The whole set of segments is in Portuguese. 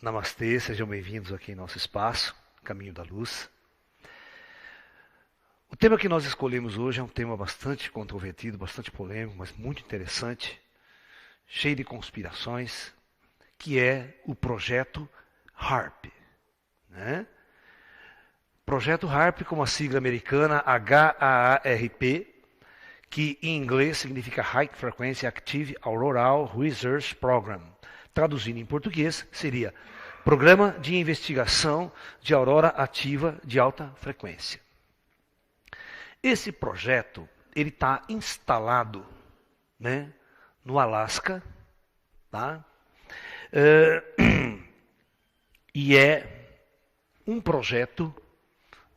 Namastê, sejam bem-vindos aqui em nosso espaço, Caminho da Luz. O tema que nós escolhemos hoje é um tema bastante controvertido, bastante polêmico, mas muito interessante, cheio de conspirações, que é o Projeto HAARP. Né? Projeto HAARP, com a sigla americana HAARP, que em inglês significa High Frequency Active Auroral Research Program. Traduzindo em português, seria Programa de Investigação de Aurora Ativa de Alta Frequência. Esse projeto ele está instalado, né, no Alasca, tá? E é um projeto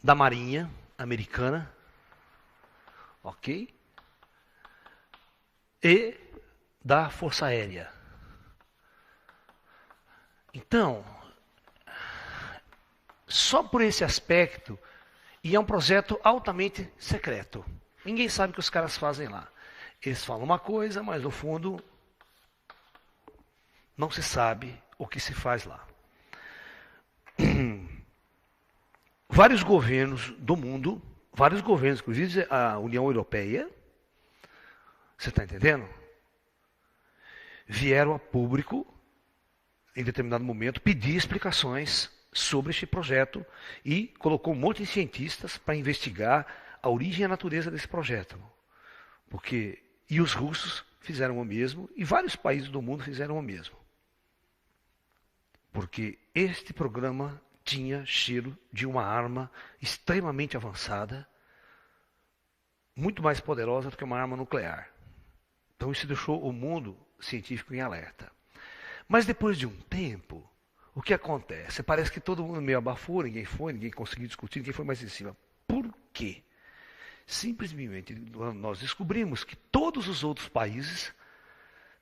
da Marinha Americana, ok? E da Força Aérea. Então, só por esse aspecto, e é um projeto altamente secreto. Ninguém sabe o que os caras fazem lá. Eles falam uma coisa, mas no fundo não se sabe o que se faz lá. Vários governos do mundo, vários governos, inclusive a União Europeia, você está entendendo? Vieram a público, em determinado momento, pedir explicações sobre este projeto e colocou um monte de cientistas para investigar a origem e a natureza desse projeto. E os russos fizeram o mesmo e vários países do mundo fizeram o mesmo. Porque este programa tinha cheiro de uma arma extremamente avançada, muito mais poderosa do que uma arma nuclear. Então isso deixou o mundo científico em alerta. Mas depois de um tempo, o que acontece? Parece que todo mundo meio abafou, ninguém conseguiu discutir, ninguém foi mais em cima. Por quê? Simplesmente nós descobrimos que todos os outros países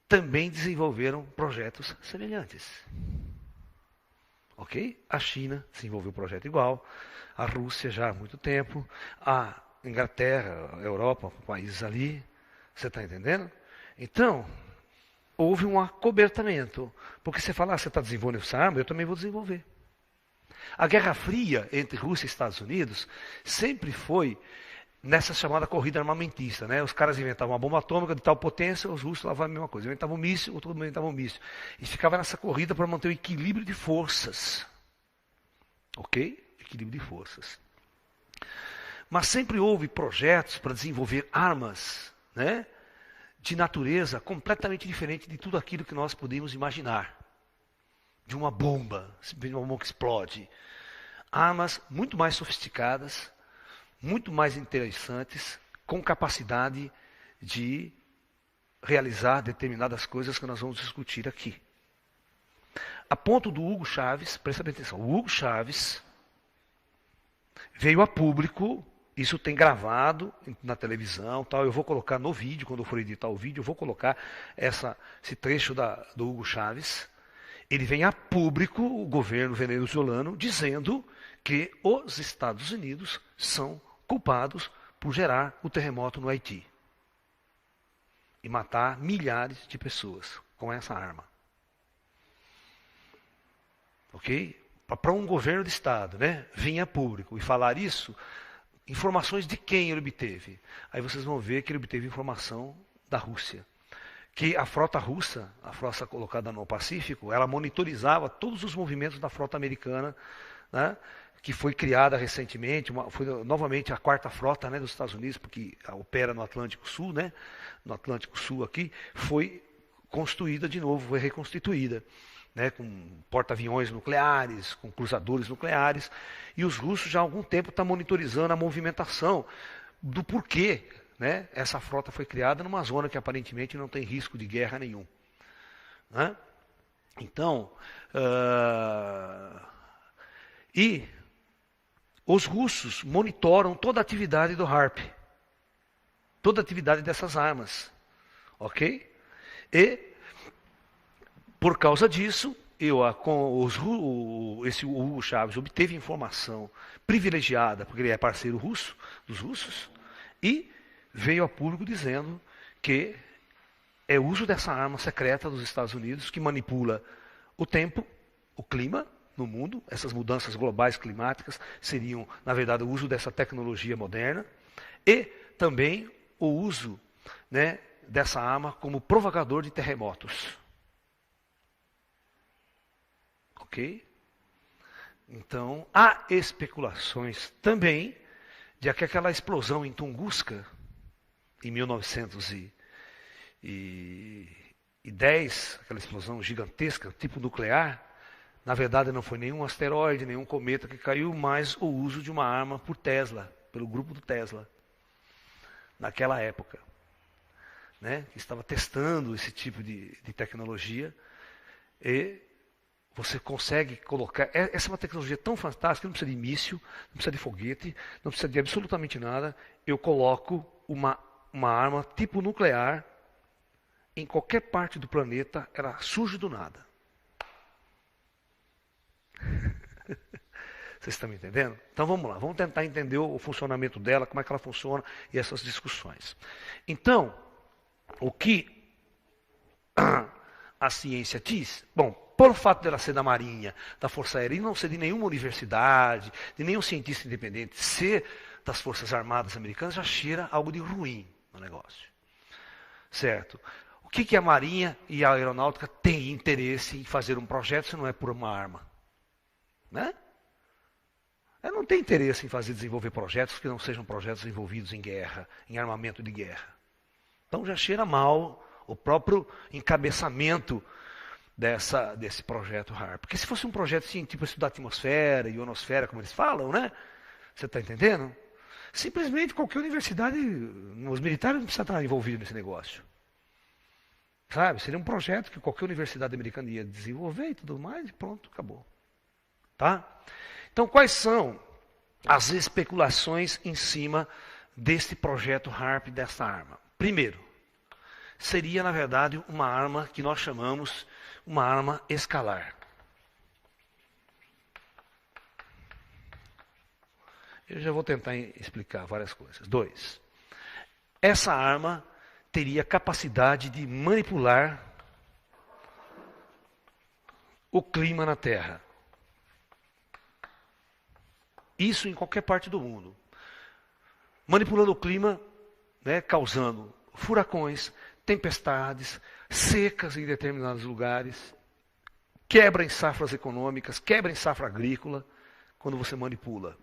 também desenvolveram projetos semelhantes. Ok? A China desenvolveu um projeto igual, a Rússia já há muito tempo, a Inglaterra, a Europa, países ali, você está entendendo? Então, houve um acobertamento. Porque você fala, você está desenvolvendo essa arma, eu também vou desenvolver. A Guerra Fria entre Rússia e Estados Unidos sempre foi nessa chamada corrida armamentista. Né? Os caras inventavam uma bomba atômica de tal potência, os russos lá a mesma coisa. Inventavam um míssil, todo mundo inventava um míssil. E ficava nessa corrida para manter o equilíbrio de forças. Ok? Equilíbrio de forças. Mas sempre houve projetos para desenvolver armas, né? De natureza completamente diferente de tudo aquilo que nós podíamos imaginar. De uma bomba, simplesmente uma bomba que explode. Armas muito mais sofisticadas, muito mais interessantes, com capacidade de realizar determinadas coisas que nós vamos discutir aqui. A ponto do Hugo Chávez, presta bem atenção, o Hugo Chávez veio a público. Isso tem gravado na televisão, tal. Eu vou colocar no vídeo, quando eu for editar o vídeo, eu vou colocar esse trecho do Hugo Chávez. Ele vem a público, o governo venezuelano, dizendo que os Estados Unidos são culpados por gerar o terremoto no Haiti. E matar milhares de pessoas com essa arma. Ok? Para um governo de Estado, né, vir a público e falar isso. Informações de quem ele obteve? Aí vocês vão ver que ele obteve informação da Rússia. Que a frota russa, a frota colocada no Pacífico, ela monitorizava todos os movimentos da frota americana, né, que foi criada recentemente, foi novamente a quarta frota, né, dos Estados Unidos, porque opera no Atlântico Sul, né, no Atlântico Sul aqui, foi construída de novo, foi reconstituída. Né, com porta-aviões nucleares, com cruzadores nucleares, e os russos já há algum tempo estão monitorizando a movimentação do porquê, né, essa frota foi criada numa zona que aparentemente não tem risco de guerra nenhum. Né? Então, e os russos monitoram toda a atividade do HAARP, toda a atividade dessas armas, ok? E por causa disso, esse Hugo Chávez obteve informação privilegiada, porque ele é parceiro russo, dos russos, e veio a público dizendo que é o uso dessa arma secreta dos Estados Unidos que manipula o tempo, o clima no mundo, essas mudanças globais climáticas seriam, na verdade, o uso dessa tecnologia moderna e também o uso, né, dessa arma como provocador de terremotos. Ok? Então, há especulações também de que aquela explosão em Tunguska, em 1910, aquela explosão gigantesca, tipo nuclear, na verdade não foi nenhum asteroide, nenhum cometa que caiu, mas o uso de uma arma por Tesla, pelo grupo do Tesla, naquela época, né, que estava testando esse tipo de tecnologia, e você consegue colocar. Essa é uma tecnologia tão fantástica, não precisa de míssil, não precisa de foguete, não precisa de absolutamente nada. Eu coloco uma arma tipo nuclear em qualquer parte do planeta, ela surge do nada. Vocês estão me entendendo? Então vamos lá, vamos tentar entender o funcionamento dela, como é que ela funciona e essas discussões. Então, o que a ciência diz? Bom, por fato dela ser da Marinha, da Força Aérea, e não ser de nenhuma universidade, de nenhum cientista independente, ser das Forças Armadas Americanas, já cheira algo de ruim no negócio. Certo? O que a Marinha e a Aeronáutica têm interesse em fazer um projeto se não é por uma arma? Né? Ela não tem interesse em desenvolver projetos que não sejam projetos envolvidos em guerra, em armamento de guerra. Então já cheira mal o próprio encabeçamento desse projeto HARP. Porque se fosse um projeto científico estudar atmosfera, ionosfera, como eles falam, né? Você está entendendo? Simplesmente qualquer universidade, os militares não precisam estar envolvidos nesse negócio. Sabe? Seria um projeto que qualquer universidade americana ia desenvolver e tudo mais, e pronto, acabou. Tá? Então, quais são as especulações em cima desse projeto HARP, dessa arma? Primeiro, seria, na verdade, uma arma que nós chamamos uma arma escalar. Eu já vou tentar explicar várias coisas. 2. Essa arma teria capacidade de manipular o clima na Terra. Isso em qualquer parte do mundo. Manipulando o clima, né, causando furacões, tempestades, secas em determinados lugares, quebra em safras econômicas, quebra em safra agrícola, quando você manipula.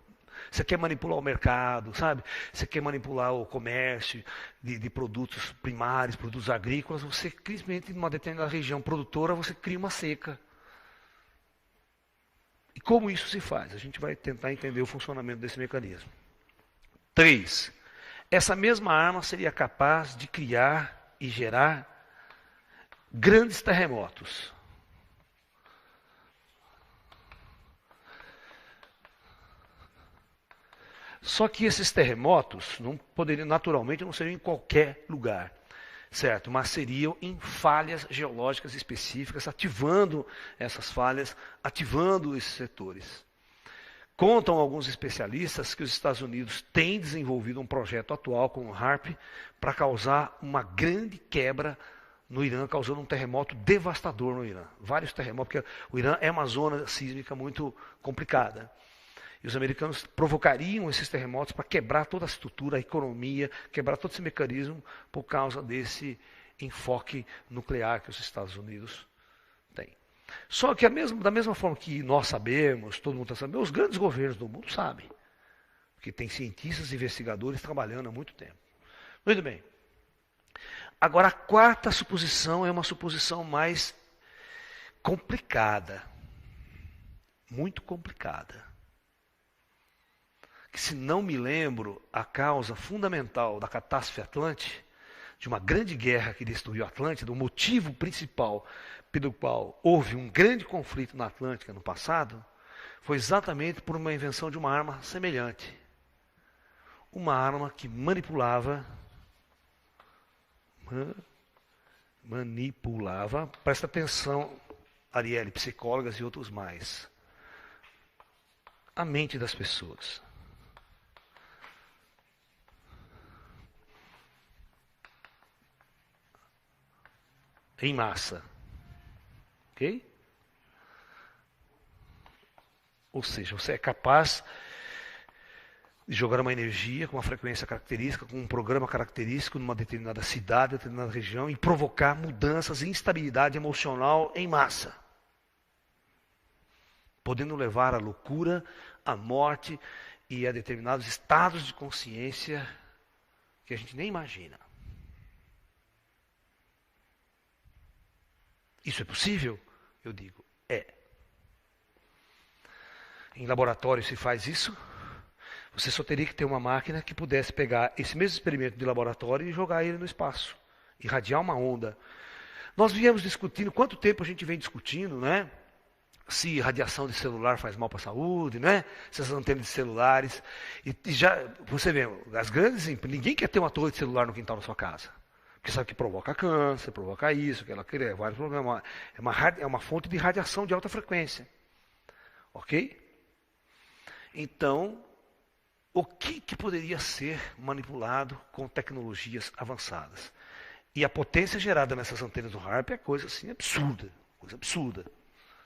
Você quer manipular o mercado, sabe? Você quer manipular o comércio de produtos primários, produtos agrícolas, você simplesmente, numa determinada região produtora, você cria uma seca. E como isso se faz? A gente vai tentar entender o funcionamento desse mecanismo. 3. Essa mesma arma seria capaz de criar e gerar grandes terremotos. Só que esses terremotos não poderiam, naturalmente, não seriam em qualquer lugar, certo? Mas seriam em falhas geológicas específicas, ativando essas falhas, ativando esses setores. Contam alguns especialistas que os Estados Unidos têm desenvolvido um projeto atual com o HARP para causar uma grande quebra no Irã, causando um terremoto devastador no Irã. Vários terremotos, porque o Irã é uma zona sísmica muito complicada. E os americanos provocariam esses terremotos para quebrar toda a estrutura, a economia, quebrar todo esse mecanismo por causa desse enfoque nuclear que os Estados Unidos têm. Só que da mesma forma que nós sabemos, todo mundo está sabendo, os grandes governos do mundo sabem. Porque tem cientistas e investigadores trabalhando há muito tempo. Muito bem. Agora, a quarta suposição é uma suposição mais complicada. Muito complicada. Que, se não me lembro, a causa fundamental da catástrofe Atlântica, de uma grande guerra que destruiu a Atlântida, o motivo principal pelo qual houve um grande conflito na Atlântica no passado, foi exatamente por uma invenção de uma arma semelhante. Uma arma que manipulava, presta atenção, Arielle, psicólogas e outros mais, a mente das pessoas. Em massa. Ok? Ou seja, você é capaz de jogar uma energia com uma frequência característica, com um programa característico numa determinada cidade, determinada região e provocar mudanças e instabilidade emocional em massa, podendo levar à loucura, à morte e a determinados estados de consciência que a gente nem imagina. Isso é possível? Eu digo, é. Em laboratório se faz isso. Você só teria que ter uma máquina que pudesse pegar esse mesmo experimento de laboratório e jogar ele no espaço, irradiar uma onda. Nós viemos discutindo, quanto tempo a gente vem discutindo, né? Se radiação de celular faz mal para a saúde, né? Se as antenas de celulares. E já, você vê, as grandes empresas, ninguém quer ter uma torre de celular no quintal da sua casa. Porque sabe que provoca câncer, provoca isso, que ela cria vários problemas. É uma fonte de radiação de alta frequência. Ok? Então, o que poderia ser manipulado com tecnologias avançadas? E a potência gerada nessas antenas do HAARP é coisa assim absurda, coisa absurda.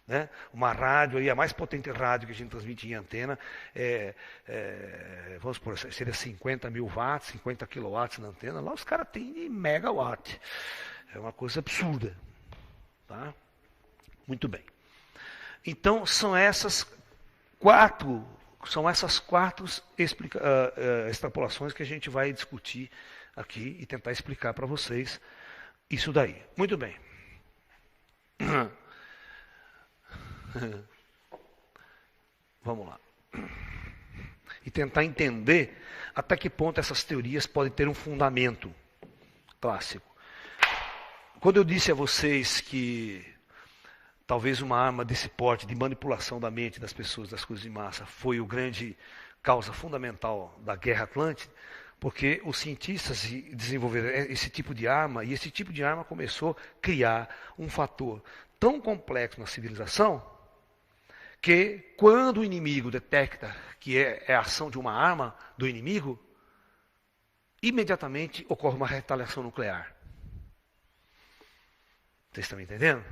Né? Uma rádio, aí, a mais potente rádio que a gente transmite em antena, vamos supor, seria 50 mil watts, 50 quilowatts na antena, lá os caras têm megawatt. É uma coisa absurda. Tá? Muito bem. Então, são essas quatro extrapolações que a gente vai discutir aqui e tentar explicar para vocês isso daí. Muito bem. Vamos lá. E tentar entender até que ponto essas teorias podem ter um fundamento clássico. Quando eu disse a vocês que talvez uma arma desse porte de manipulação da mente das pessoas, das coisas de massa, foi o grande causa fundamental da Guerra Atlântida, porque os cientistas desenvolveram esse tipo de arma, e esse tipo de arma começou a criar um fator tão complexo na civilização, que quando o inimigo detecta que é a ação de uma arma do inimigo, imediatamente ocorre uma retaliação nuclear. Vocês estão entendendo?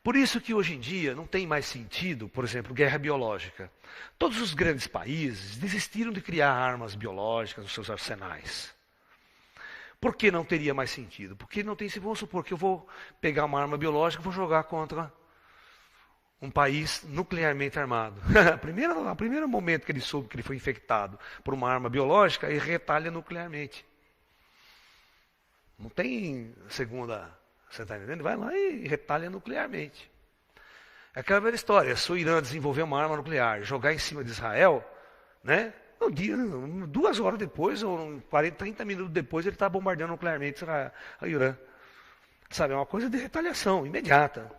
Por isso que hoje em dia não tem mais sentido, por exemplo, guerra biológica. Todos os grandes países desistiram de criar armas biológicas nos seus arsenais. Por que não teria mais sentido? Porque não tem, vamos supor que eu vou pegar uma arma biológica e vou jogar contra um país nuclearmente armado. O primeiro momento que ele soube que ele foi infectado por uma arma biológica, ele retalha nuclearmente. Não tem segunda, você está entendendo? Vai lá e retalha nuclearmente. É aquela velha história, se o Irã desenvolver uma arma nuclear, jogar em cima de Israel, né? 2 horas depois, ou 40, 30 minutos depois, ele está bombardeando nuclearmente o Irã. Sabe, é uma coisa de retaliação imediata.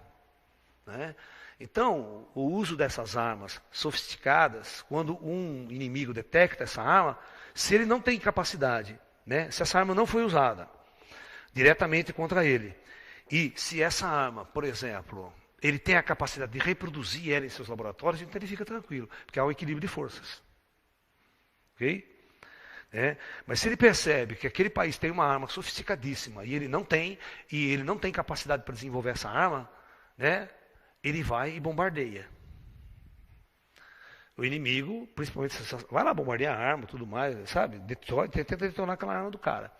Né? Então, o uso dessas armas sofisticadas, quando um inimigo detecta essa arma, se ele não tem capacidade, né, se essa arma não foi usada diretamente contra ele, e se essa arma, por exemplo, ele tem a capacidade de reproduzir ela em seus laboratórios, então ele fica tranquilo, porque há um equilíbrio de forças. Ok? Mas se ele percebe que aquele país tem uma arma sofisticadíssima e ele não tem capacidade para desenvolver essa arma, né, ele vai e bombardeia. O inimigo, principalmente, vai lá bombardear a arma e tudo mais, sabe? Tenta detonar aquela arma do cara.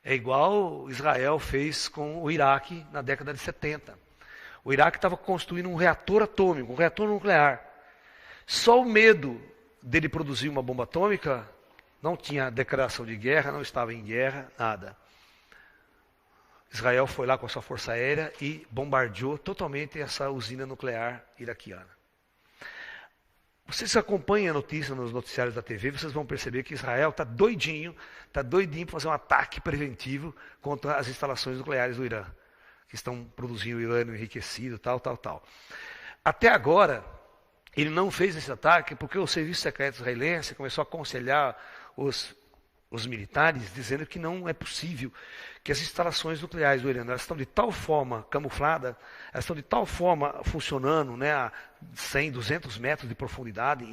É igual Israel fez com o Iraque na década de 70. O Iraque estava construindo um reator atômico, um reator nuclear. Só o medo dele produzir uma bomba atômica, não tinha declaração de guerra, não estava em guerra, nada. Israel foi lá com a sua força aérea e bombardeou totalmente essa usina nuclear iraquiana. Vocês acompanham a notícia nos noticiários da TV, vocês vão perceber que Israel está doidinho para fazer um ataque preventivo contra as instalações nucleares do Irã, que estão produzindo urânio enriquecido, tal. Até agora, ele não fez esse ataque porque o serviço secreto israelense começou a aconselhar os militares, dizendo que não é possível que as instalações nucleares do Irã, elas estão de tal forma camufladas, elas estão de tal forma funcionando, né, a 100, 200 metros de profundidade,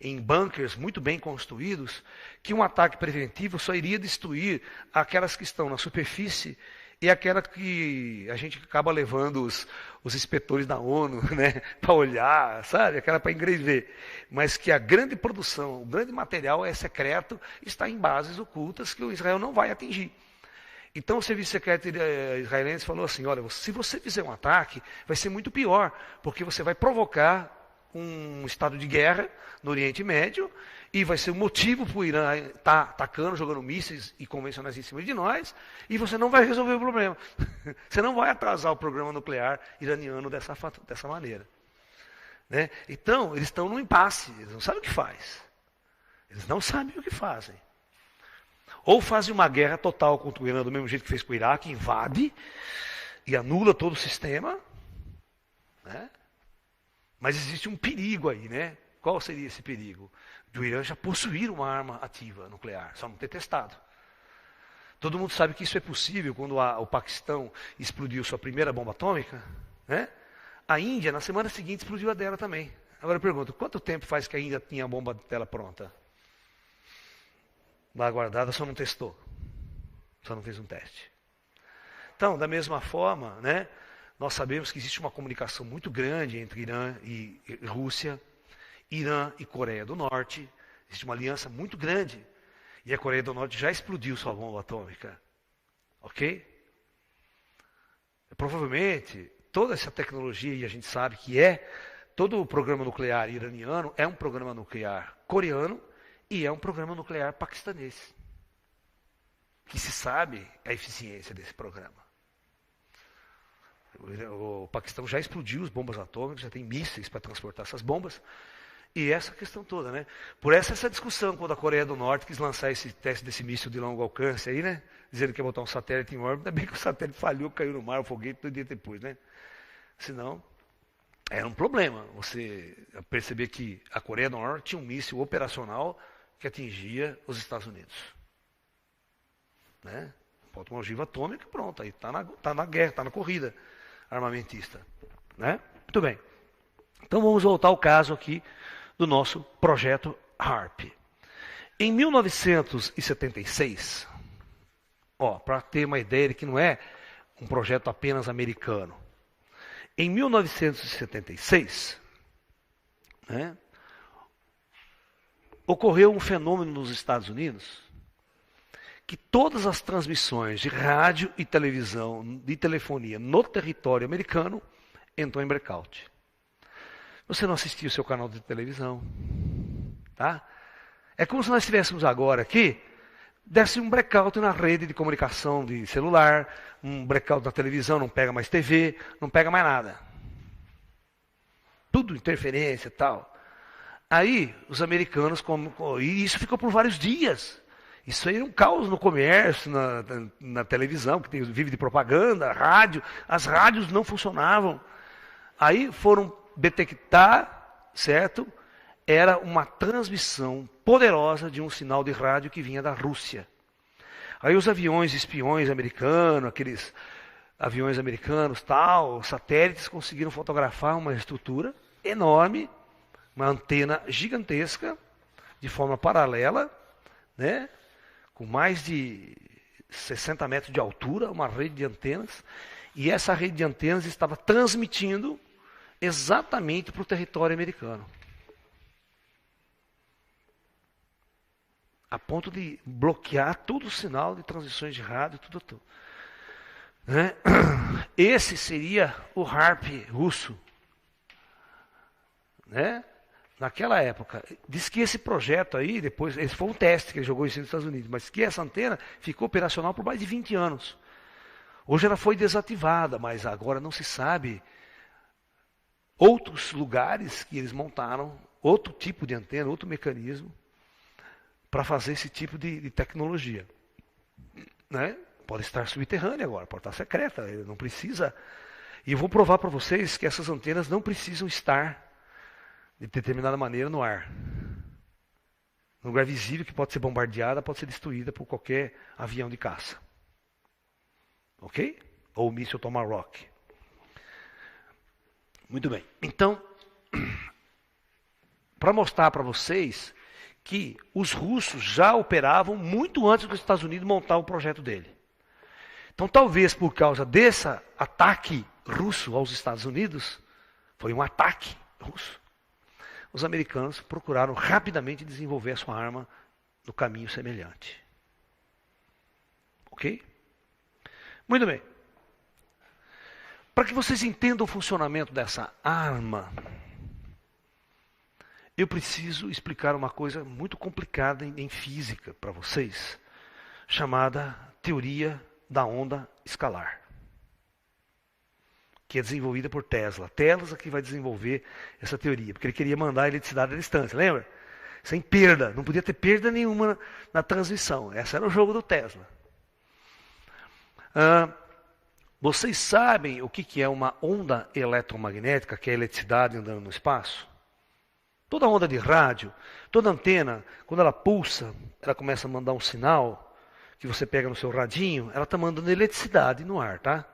em bunkers muito bem construídos, que um ataque preventivo só iria destruir aquelas que estão na superfície e aquela que a gente acaba levando os inspetores da ONU, né, para olhar, sabe? Aquela para engrever. Mas que a grande produção, o grande material é secreto, está em bases ocultas que o Israel não vai atingir. Então o serviço secreto israelense falou assim, olha, se você fizer um ataque, vai ser muito pior, porque você vai provocar um estado de guerra no Oriente Médio, e vai ser o motivo para o Irã estar atacando, jogando mísseis e convencionais em cima de nós, e você não vai resolver o problema. Você não vai atrasar o programa nuclear iraniano dessa maneira. Né? Então, eles estão num impasse, eles não sabem o que faz. Eles não sabem o que fazem. Ou fazem uma guerra total contra o Irã, do mesmo jeito que fez com o Iraque, invade e anula todo o sistema. Né? Mas existe um perigo aí, né? Qual seria esse perigo? Do Irã já possuir uma arma ativa nuclear, só não ter testado. Todo mundo sabe que isso é possível quando o Paquistão explodiu sua primeira bomba atômica, né? A Índia, na semana seguinte, explodiu a dela também. Agora eu pergunto, quanto tempo faz que a Índia tinha a bomba dela pronta? Lá guardada, só não testou. Só não fez um teste. Então, da mesma forma, né, nós sabemos que existe uma comunicação muito grande entre Irã e Rússia, Irã e Coreia do Norte. Existe uma aliança muito grande. E a Coreia do Norte já explodiu sua bomba atômica. Ok? Provavelmente, toda essa tecnologia, e a gente sabe que todo o programa nuclear iraniano é um programa nuclear coreano, e é um programa nuclear paquistanês. Que se sabe a eficiência desse programa. O Paquistão já explodiu as bombas atômicas, já tem mísseis para transportar essas bombas. E essa questão toda, né? Por essa discussão, quando a Coreia do Norte quis lançar esse teste desse míssil de longo alcance aí, né? Dizendo que ia botar um satélite em órbita, ainda bem que o satélite falhou, caiu no mar, o foguete, 2 dias depois, né? Senão, era um problema você perceber que a Coreia do Norte tinha um míssil operacional que atingia os Estados Unidos. Né? Bota uma ogiva atômica, pronto, aí está na guerra, está na corrida armamentista. Né? Muito bem. Então vamos voltar ao caso aqui do nosso projeto HARP. Em 1976, para ter uma ideia de que não é um projeto apenas americano. Em 1976, né, ocorreu um fenômeno nos Estados Unidos que todas as transmissões de rádio e televisão, de telefonia no território americano entrou em blackout. Você não assistia o seu canal de televisão, tá? É como se nós estivéssemos agora aqui, desse um blackout na rede de comunicação de celular, um blackout na televisão, não pega mais TV, não pega mais nada. Tudo interferência e tal. Aí, os americanos, e isso ficou por vários dias. Isso aí era um caos no comércio, na televisão, que vive de propaganda, rádio. As rádios não funcionavam. Aí foram detectar, certo? Era uma transmissão poderosa de um sinal de rádio que vinha da Rússia. Aí os aviões espiões americanos, aqueles aviões americanos, satélites, conseguiram fotografar uma estrutura enorme, uma antena gigantesca, de forma paralela, né? Com mais de 60 metros de altura, uma rede de antenas, e essa rede de antenas estava transmitindo exatamente para o território americano. A ponto de bloquear todo o sinal de transmissões de rádio, tudo. Né? Esse seria o HARP russo. Né? Naquela época, diz que esse projeto aí, depois, esse foi um teste que ele jogou isso nos Estados Unidos, mas que essa antena ficou operacional por mais de 20 anos. Hoje ela foi desativada, mas agora não se sabe outros lugares que eles montaram, outro tipo de antena, outro mecanismo, para fazer esse tipo de tecnologia. Né? Pode estar subterrânea agora, pode estar secreta, não precisa. E eu vou provar para vocês que essas antenas não precisam estar de determinada maneira no ar. Um lugar visível que pode ser bombardeada, pode ser destruída por qualquer avião de caça. Ok? Ou míssil Tomahawk. Muito bem. Então, para mostrar para vocês que os russos já operavam muito antes dos Estados Unidos montar o projeto dele. Então, talvez por causa desse ataque russo aos Estados Unidos, foi um ataque russo, os americanos procuraram rapidamente desenvolver a sua arma no caminho semelhante. Ok? Muito bem. Para que vocês entendam o funcionamento dessa arma, eu preciso explicar uma coisa muito complicada em física para vocês, chamada teoria da onda escalar, que é desenvolvida por Tesla. Tesla que vai desenvolver essa teoria, porque ele queria mandar a eletricidade à distância, lembra? Sem perda, não podia ter perda nenhuma na transmissão. Esse era o jogo do Tesla. Vocês sabem o que é uma onda eletromagnética, que é a eletricidade andando no espaço? Toda onda de rádio, toda antena, quando ela pulsa, ela começa a mandar um sinal que você pega no seu radinho, ela está mandando eletricidade no ar, tá?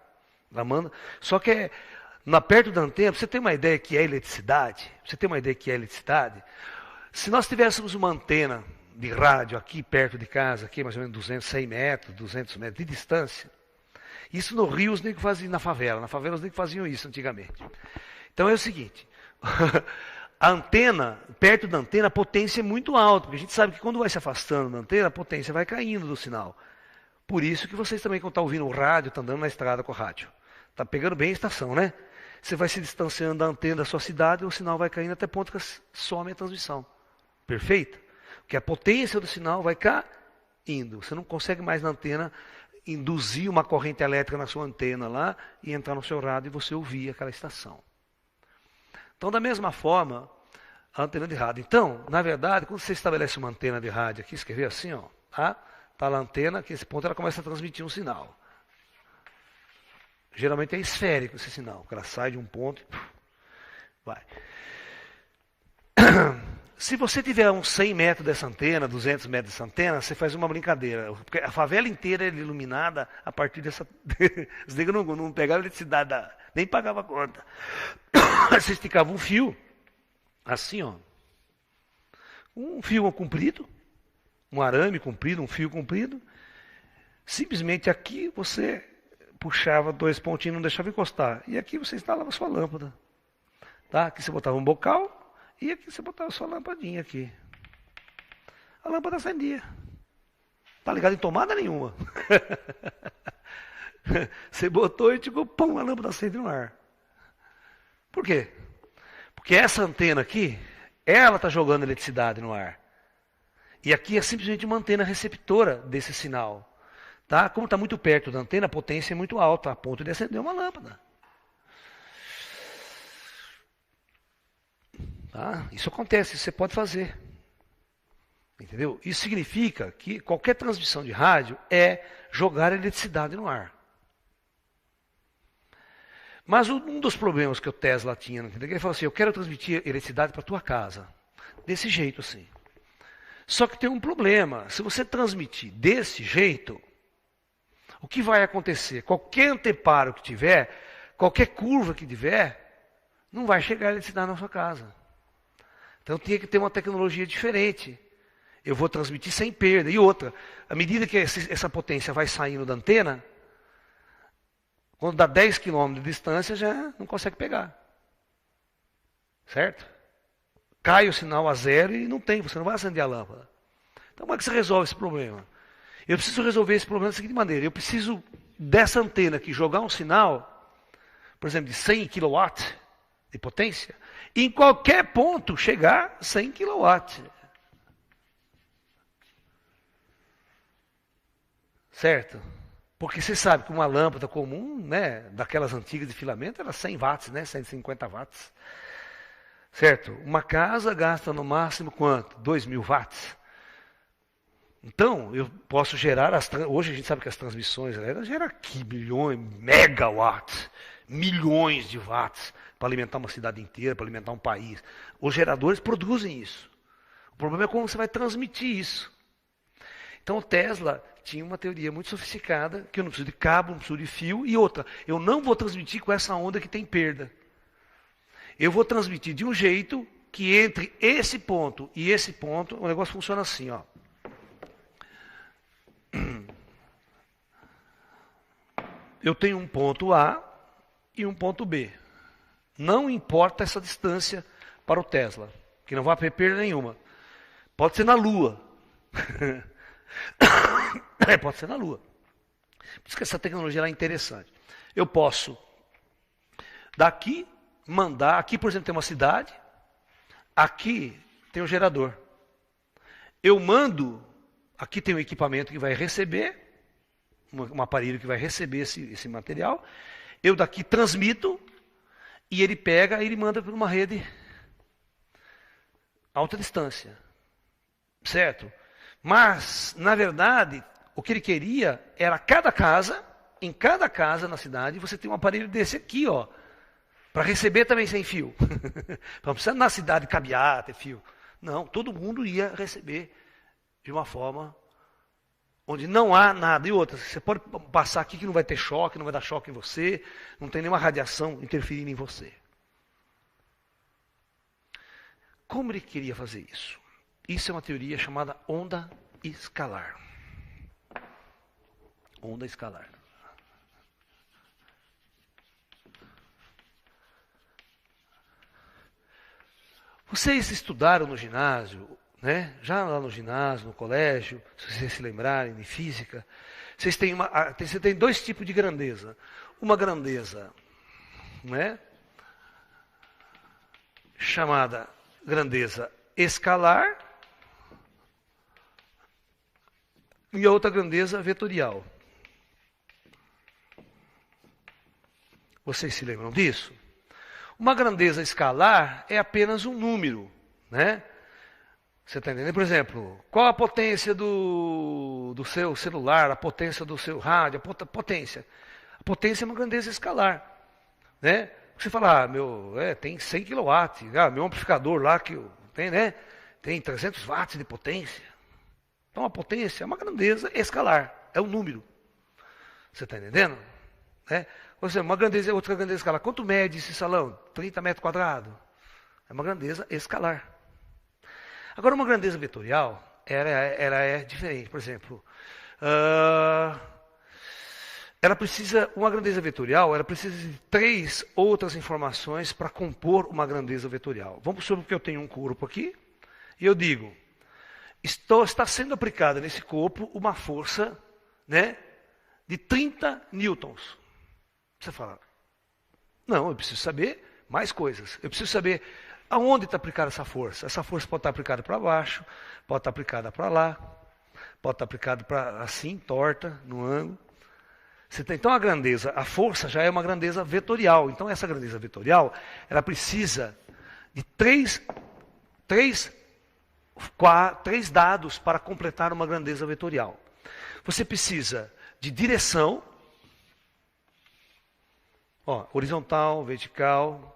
Ela manda. Só que perto da antena, você tem uma ideia que é eletricidade? Se nós tivéssemos uma antena de rádio aqui perto de casa, aqui mais ou menos 100 metros, 200 metros de distância, isso no Rio os negros faziam na favela os negros faziam isso antigamente. Então é o seguinte, a antena, perto da antena, a potência é muito alta, porque a gente sabe que quando vai se afastando da antena, a potência vai caindo do sinal. Por isso que vocês também, quando estão ouvindo o rádio, estão andando na estrada com o rádio. Está pegando bem a estação, né? Você vai se distanciando da antena da sua cidade, o sinal vai caindo até ponto que some a transmissão. Perfeito? Porque a potência do sinal vai caindo. Você não consegue mais na antena induzir uma corrente elétrica na sua antena lá e entrar no seu rádio e você ouvir aquela estação. Então, da mesma forma, a antena de rádio. Então, na verdade, quando você estabelece uma antena de rádio aqui, você quer ver assim, ó, tá? Está lá a antena, que esse ponto ela começa a transmitir um sinal. Geralmente é esférico esse sinal, porque ela sai de um ponto e vai. Se você tiver uns 100 metros dessa antena, 200 metros dessa antena, você faz uma brincadeira. Porque a favela inteira era iluminada a partir dessa... Os negros não pegavam eletricidade, nem pagavam a conta. Você esticava um fio, assim, ó. Um fio comprido, um arame comprido, um fio comprido. Simplesmente aqui você puxava 2 pontinhos, não deixava encostar. E aqui você instalava a sua lâmpada. Tá? Aqui você botava um bocal. E aqui você botava a sua lampadinha aqui. A lâmpada acendia. Tá ligado em tomada nenhuma. Você botou e tipo, pum, a lâmpada acende no ar. Por quê? Porque essa antena aqui, ela está jogando eletricidade no ar. E aqui é simplesmente uma antena receptora desse sinal. Tá? Como está muito perto da antena, a potência é muito alta, a ponto de acender uma lâmpada. Tá? Isso acontece, isso você pode fazer. Entendeu? Isso significa que qualquer transmissão de rádio é jogar eletricidade no ar. Mas um dos problemas que o Tesla tinha, ele falou assim, eu quero transmitir eletricidade para a tua casa. Desse jeito assim. Só que tem um problema. Se você transmitir desse jeito, o que vai acontecer? Qualquer anteparo que tiver, qualquer curva que tiver, não vai chegar a eletricidade na sua casa. Então tinha que ter uma tecnologia diferente. Eu vou transmitir sem perda. E outra, à medida que essa potência vai saindo da antena, quando dá 10 km de distância, já não consegue pegar. Certo? Cai o sinal a zero e não tem, você não vai acender a lâmpada. Então como é que você resolve esse problema? Eu preciso resolver esse problema da seguinte maneira. Eu preciso dessa antena aqui jogar um sinal, por exemplo, de 100 kW de potência, em qualquer ponto chegar a 100 kW. Certo? Porque você sabe que uma lâmpada comum, né, daquelas antigas de filamento, era 100 watts, né, 150 watts. Certo? Uma casa gasta no máximo quanto? 2.000 watts. Então, eu posso gerar, hoje a gente sabe que as transmissões elétricas geram aqui bilhões, megawatts, milhões de watts, para alimentar uma cidade inteira, para alimentar um país. Os geradores produzem isso. O problema é como você vai transmitir isso. Então o Tesla tinha uma teoria muito sofisticada, que eu não preciso de cabo, não preciso de fio, e outra, eu não vou transmitir com essa onda que tem perda. Eu vou transmitir de um jeito que entre esse ponto e esse ponto, o negócio funciona assim, ó. eu tenho um ponto A e um ponto B. Não importa essa distância para o Tesla, que não vai ter perda nenhuma. Pode ser na Lua. Pode ser na Lua. Por isso que essa tecnologia é interessante. Eu posso, daqui, mandar. Aqui, por exemplo, tem uma cidade. Aqui tem um gerador. Eu mando. Aqui tem um equipamento que vai receber. Um aparelho que vai receber esse material. Eu daqui transmito. E ele pega e ele manda para uma rede alta distância. Certo? Mas, na verdade, o que ele queria era em cada casa na cidade, você tem um aparelho desse aqui, ó, para receber também sem fio. Não precisa na cidade cabear, ter fio. Não, todo mundo ia receber de uma forma onde não há nada. E outra, você pode passar aqui que não vai ter choque, não vai dar choque em você, não tem nenhuma radiação interferindo em você. Como ele queria fazer isso? Isso é uma teoria chamada onda escalar. Onda escalar. Vocês estudaram no ginásio, né? Já lá no ginásio, no colégio, se vocês se lembrarem de física, você tem dois tipos de grandeza. Uma grandeza, né? Chamada grandeza escalar e a outra grandeza vetorial. Vocês se lembram disso? Uma grandeza escalar é apenas um número, né? Você está entendendo? Por exemplo, qual a potência do seu celular, a potência do seu rádio, a potência? A potência é uma grandeza escalar, né? Você fala, tem 100 kW, meu amplificador lá que tem, né? Tem 300 watts de potência. Então a potência é uma grandeza escalar, é um número. Você está entendendo? Né? Ou seja, uma grandeza é outra grandeza escalar. Quanto mede esse salão? 30 metros quadrados. É uma grandeza escalar. Agora, uma grandeza vetorial, ela é diferente. Por exemplo, uma grandeza vetorial, ela precisa de 3 outras informações para compor uma grandeza vetorial. Vamos supor que eu tenho um corpo aqui, e eu digo, está sendo aplicada nesse corpo uma força, né, de 30 newtons. Você fala, não, eu preciso saber mais coisas. Eu preciso saber aonde está aplicada essa força. Essa força pode estar aplicada para baixo, pode estar aplicada para lá, pode estar aplicada para assim, torta, no ângulo. Então a grandeza, a força já é uma grandeza vetorial. Então essa grandeza vetorial, ela precisa de três dados para completar uma grandeza vetorial. Você precisa de direção, horizontal, vertical.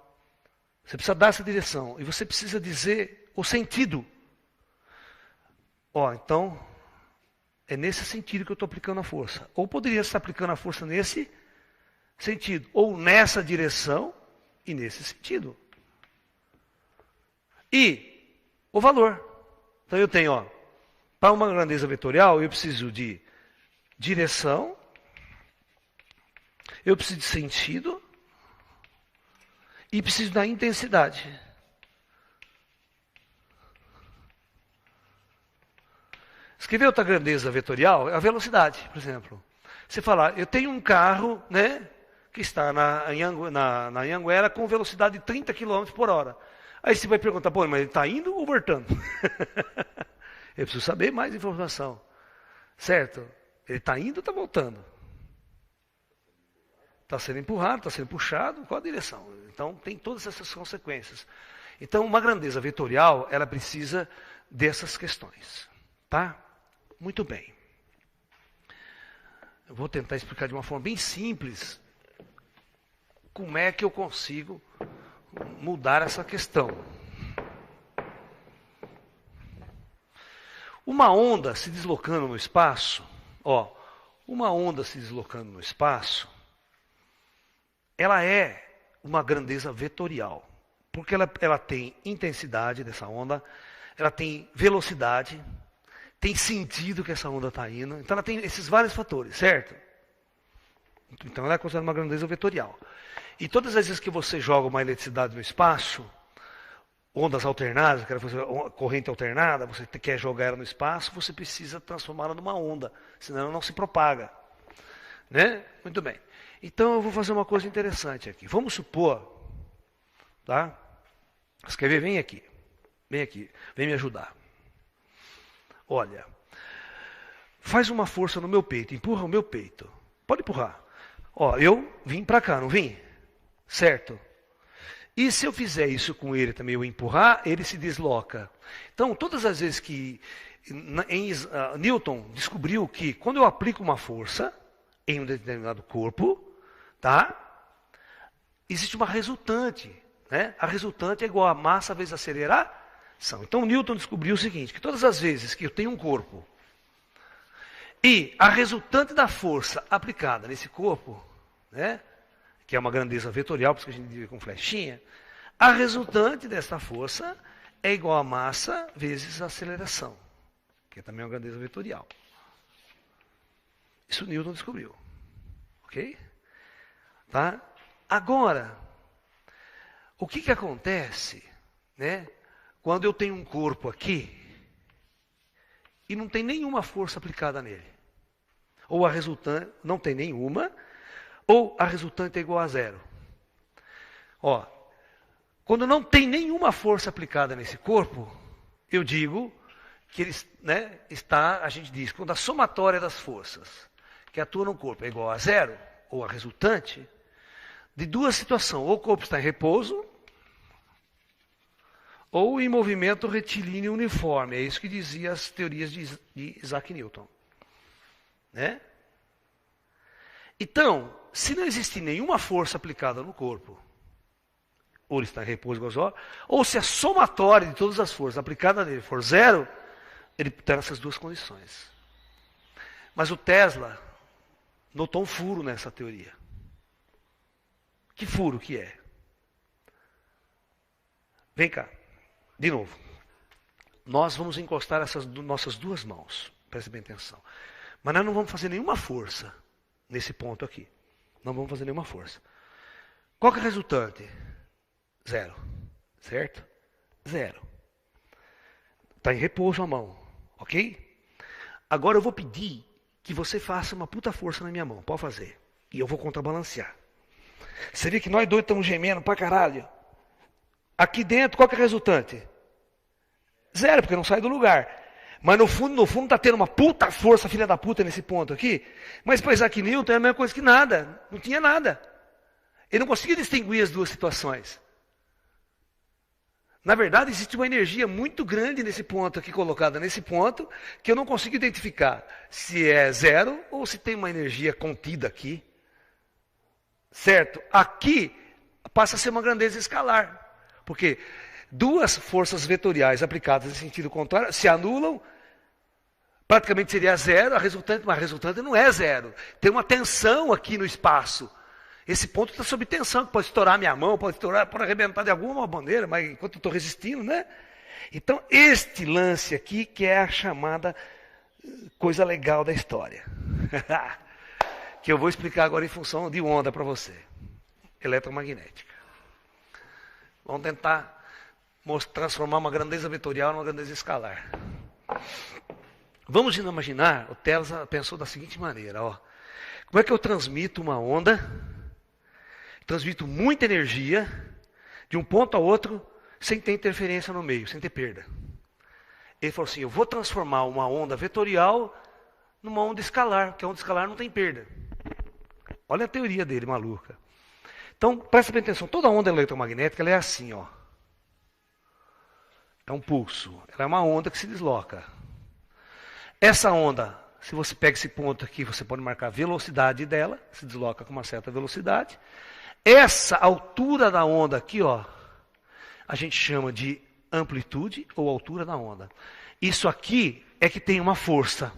Você precisa dar essa direção. E você precisa dizer o sentido. Então, é nesse sentido que eu estou aplicando a força. Ou poderia estar aplicando a força nesse sentido. Ou nessa direção e nesse sentido. E o valor. Então eu tenho, para uma grandeza vetorial, eu preciso de direção, eu preciso de sentido e preciso da intensidade. Escrever outra grandeza vetorial é a velocidade, por exemplo. Você fala, eu tenho um carro, né, que está na Anhanguera com velocidade de 30 km por hora. Aí você vai perguntar, mas ele está indo ou voltando? Eu preciso saber mais informação. Certo? Ele está indo ou está voltando? Está sendo empurrado, está sendo puxado, qual a direção? Então tem todas essas consequências. Então uma grandeza vetorial, ela precisa dessas questões. Tá? Muito bem. Eu vou tentar explicar de uma forma bem simples como é que eu consigo mudar essa questão. Uma onda se deslocando no espaço, ela é uma grandeza vetorial, porque ela tem intensidade dessa onda, ela tem velocidade, tem sentido que essa onda está indo, então ela tem esses vários fatores, certo? Então ela é considerada uma grandeza vetorial. E todas as vezes que você joga uma eletricidade no espaço, ondas alternadas, quer fazer corrente alternada, você quer jogar ela no espaço, você precisa transformá-la numa onda, senão ela não se propaga. Né? Muito bem. Então eu vou fazer uma coisa interessante aqui. Vamos supor, tá? Você quer ver? Vem aqui. Vem aqui. Vem me ajudar. Olha. Faz uma força no meu peito. Empurra o meu peito. Pode empurrar. Ó, eu vim para cá, não vim? Certo? E se eu fizer isso com ele também, eu empurrar, ele se desloca. Então, todas as vezes que Newton descobriu que quando eu aplico uma força em um determinado corpo, tá? Existe uma resultante. Né? A resultante é igual a massa vezes a aceleração. Então, Newton descobriu o seguinte, que todas as vezes que eu tenho um corpo e a resultante da força aplicada nesse corpo, né? Que é uma grandeza vetorial, por isso que a gente divide com flechinha, a resultante dessa força é igual a massa vezes a aceleração, que é também uma grandeza vetorial. Isso Newton descobriu. Ok? Tá? Agora, o que acontece, né, quando eu tenho um corpo aqui e não tem nenhuma força aplicada nele? Ou a resultante não tem nenhuma, ou a resultante é igual a zero. Ó, quando não tem nenhuma força aplicada nesse corpo, eu digo que ele, né, está, a gente diz, quando a somatória das forças que atuam no corpo é igual a zero, ou a resultante, de duas situações, ou o corpo está em repouso, ou em movimento retilíneo uniforme. É isso que dizia as teorias de Isaac Newton. Né? Então, se não existe nenhuma força aplicada no corpo, ou ele está em repouso igual a zero, ou se a somatória de todas as forças aplicadas nele for zero, ele tem essas duas condições. Mas o Tesla notou um furo nessa teoria. Que furo que é? Vem cá, de novo. Nós vamos encostar essas nossas duas mãos. Preste bem atenção. Mas nós não vamos fazer nenhuma força nesse ponto aqui. Não vamos fazer nenhuma força. Qual que é a resultante? Zero. Certo? Zero. Está em repouso a mão. Ok? Agora eu vou pedir que você faça uma puta força na minha mão. Pode fazer. E eu vou contrabalancear. Você vê que nós dois estamos gemendo pra caralho. Aqui dentro, qual que é a resultante? Zero, porque não sai do lugar. Mas no fundo está tendo uma puta força, filha da puta, nesse ponto aqui. Mas para Isaac Newton é a mesma coisa que nada. Não tinha nada. Ele não conseguia distinguir as duas situações. Na verdade, existe uma energia muito grande nesse ponto aqui, colocada nesse ponto, que eu não consigo identificar se é zero ou se tem uma energia contida aqui. Certo? Aqui passa a ser uma grandeza escalar. Porque duas forças vetoriais aplicadas em sentido contrário se anulam, praticamente seria zero, mas a resultante não é zero. Tem uma tensão aqui no espaço. Esse ponto está sob tensão, que pode estourar a minha mão, pode arrebentar de alguma maneira, mas enquanto eu estou resistindo, né? Então, este lance aqui que é a chamada coisa legal da história. Que eu vou explicar agora em função de onda para você. Eletromagnética. Vamos tentar transformar uma grandeza vetorial numa grandeza escalar. Vamos imaginar, o Tesla pensou da seguinte maneira, ó. Como é que eu transmito uma onda, transmito muita energia, de um ponto a outro, sem ter interferência no meio, sem ter perda. Ele falou assim, eu vou transformar uma onda vetorial numa onda escalar, porque a onda escalar não tem perda. Olha a teoria dele, maluca. Então, presta bem atenção, toda onda eletromagnética ela é assim, ó. É um pulso, ela é uma onda que se desloca. Essa onda, se você pega esse ponto aqui, você pode marcar a velocidade dela, se desloca com uma certa velocidade. Essa altura da onda aqui, ó, a gente chama de amplitude ou altura da onda. Isso aqui é que tem uma força.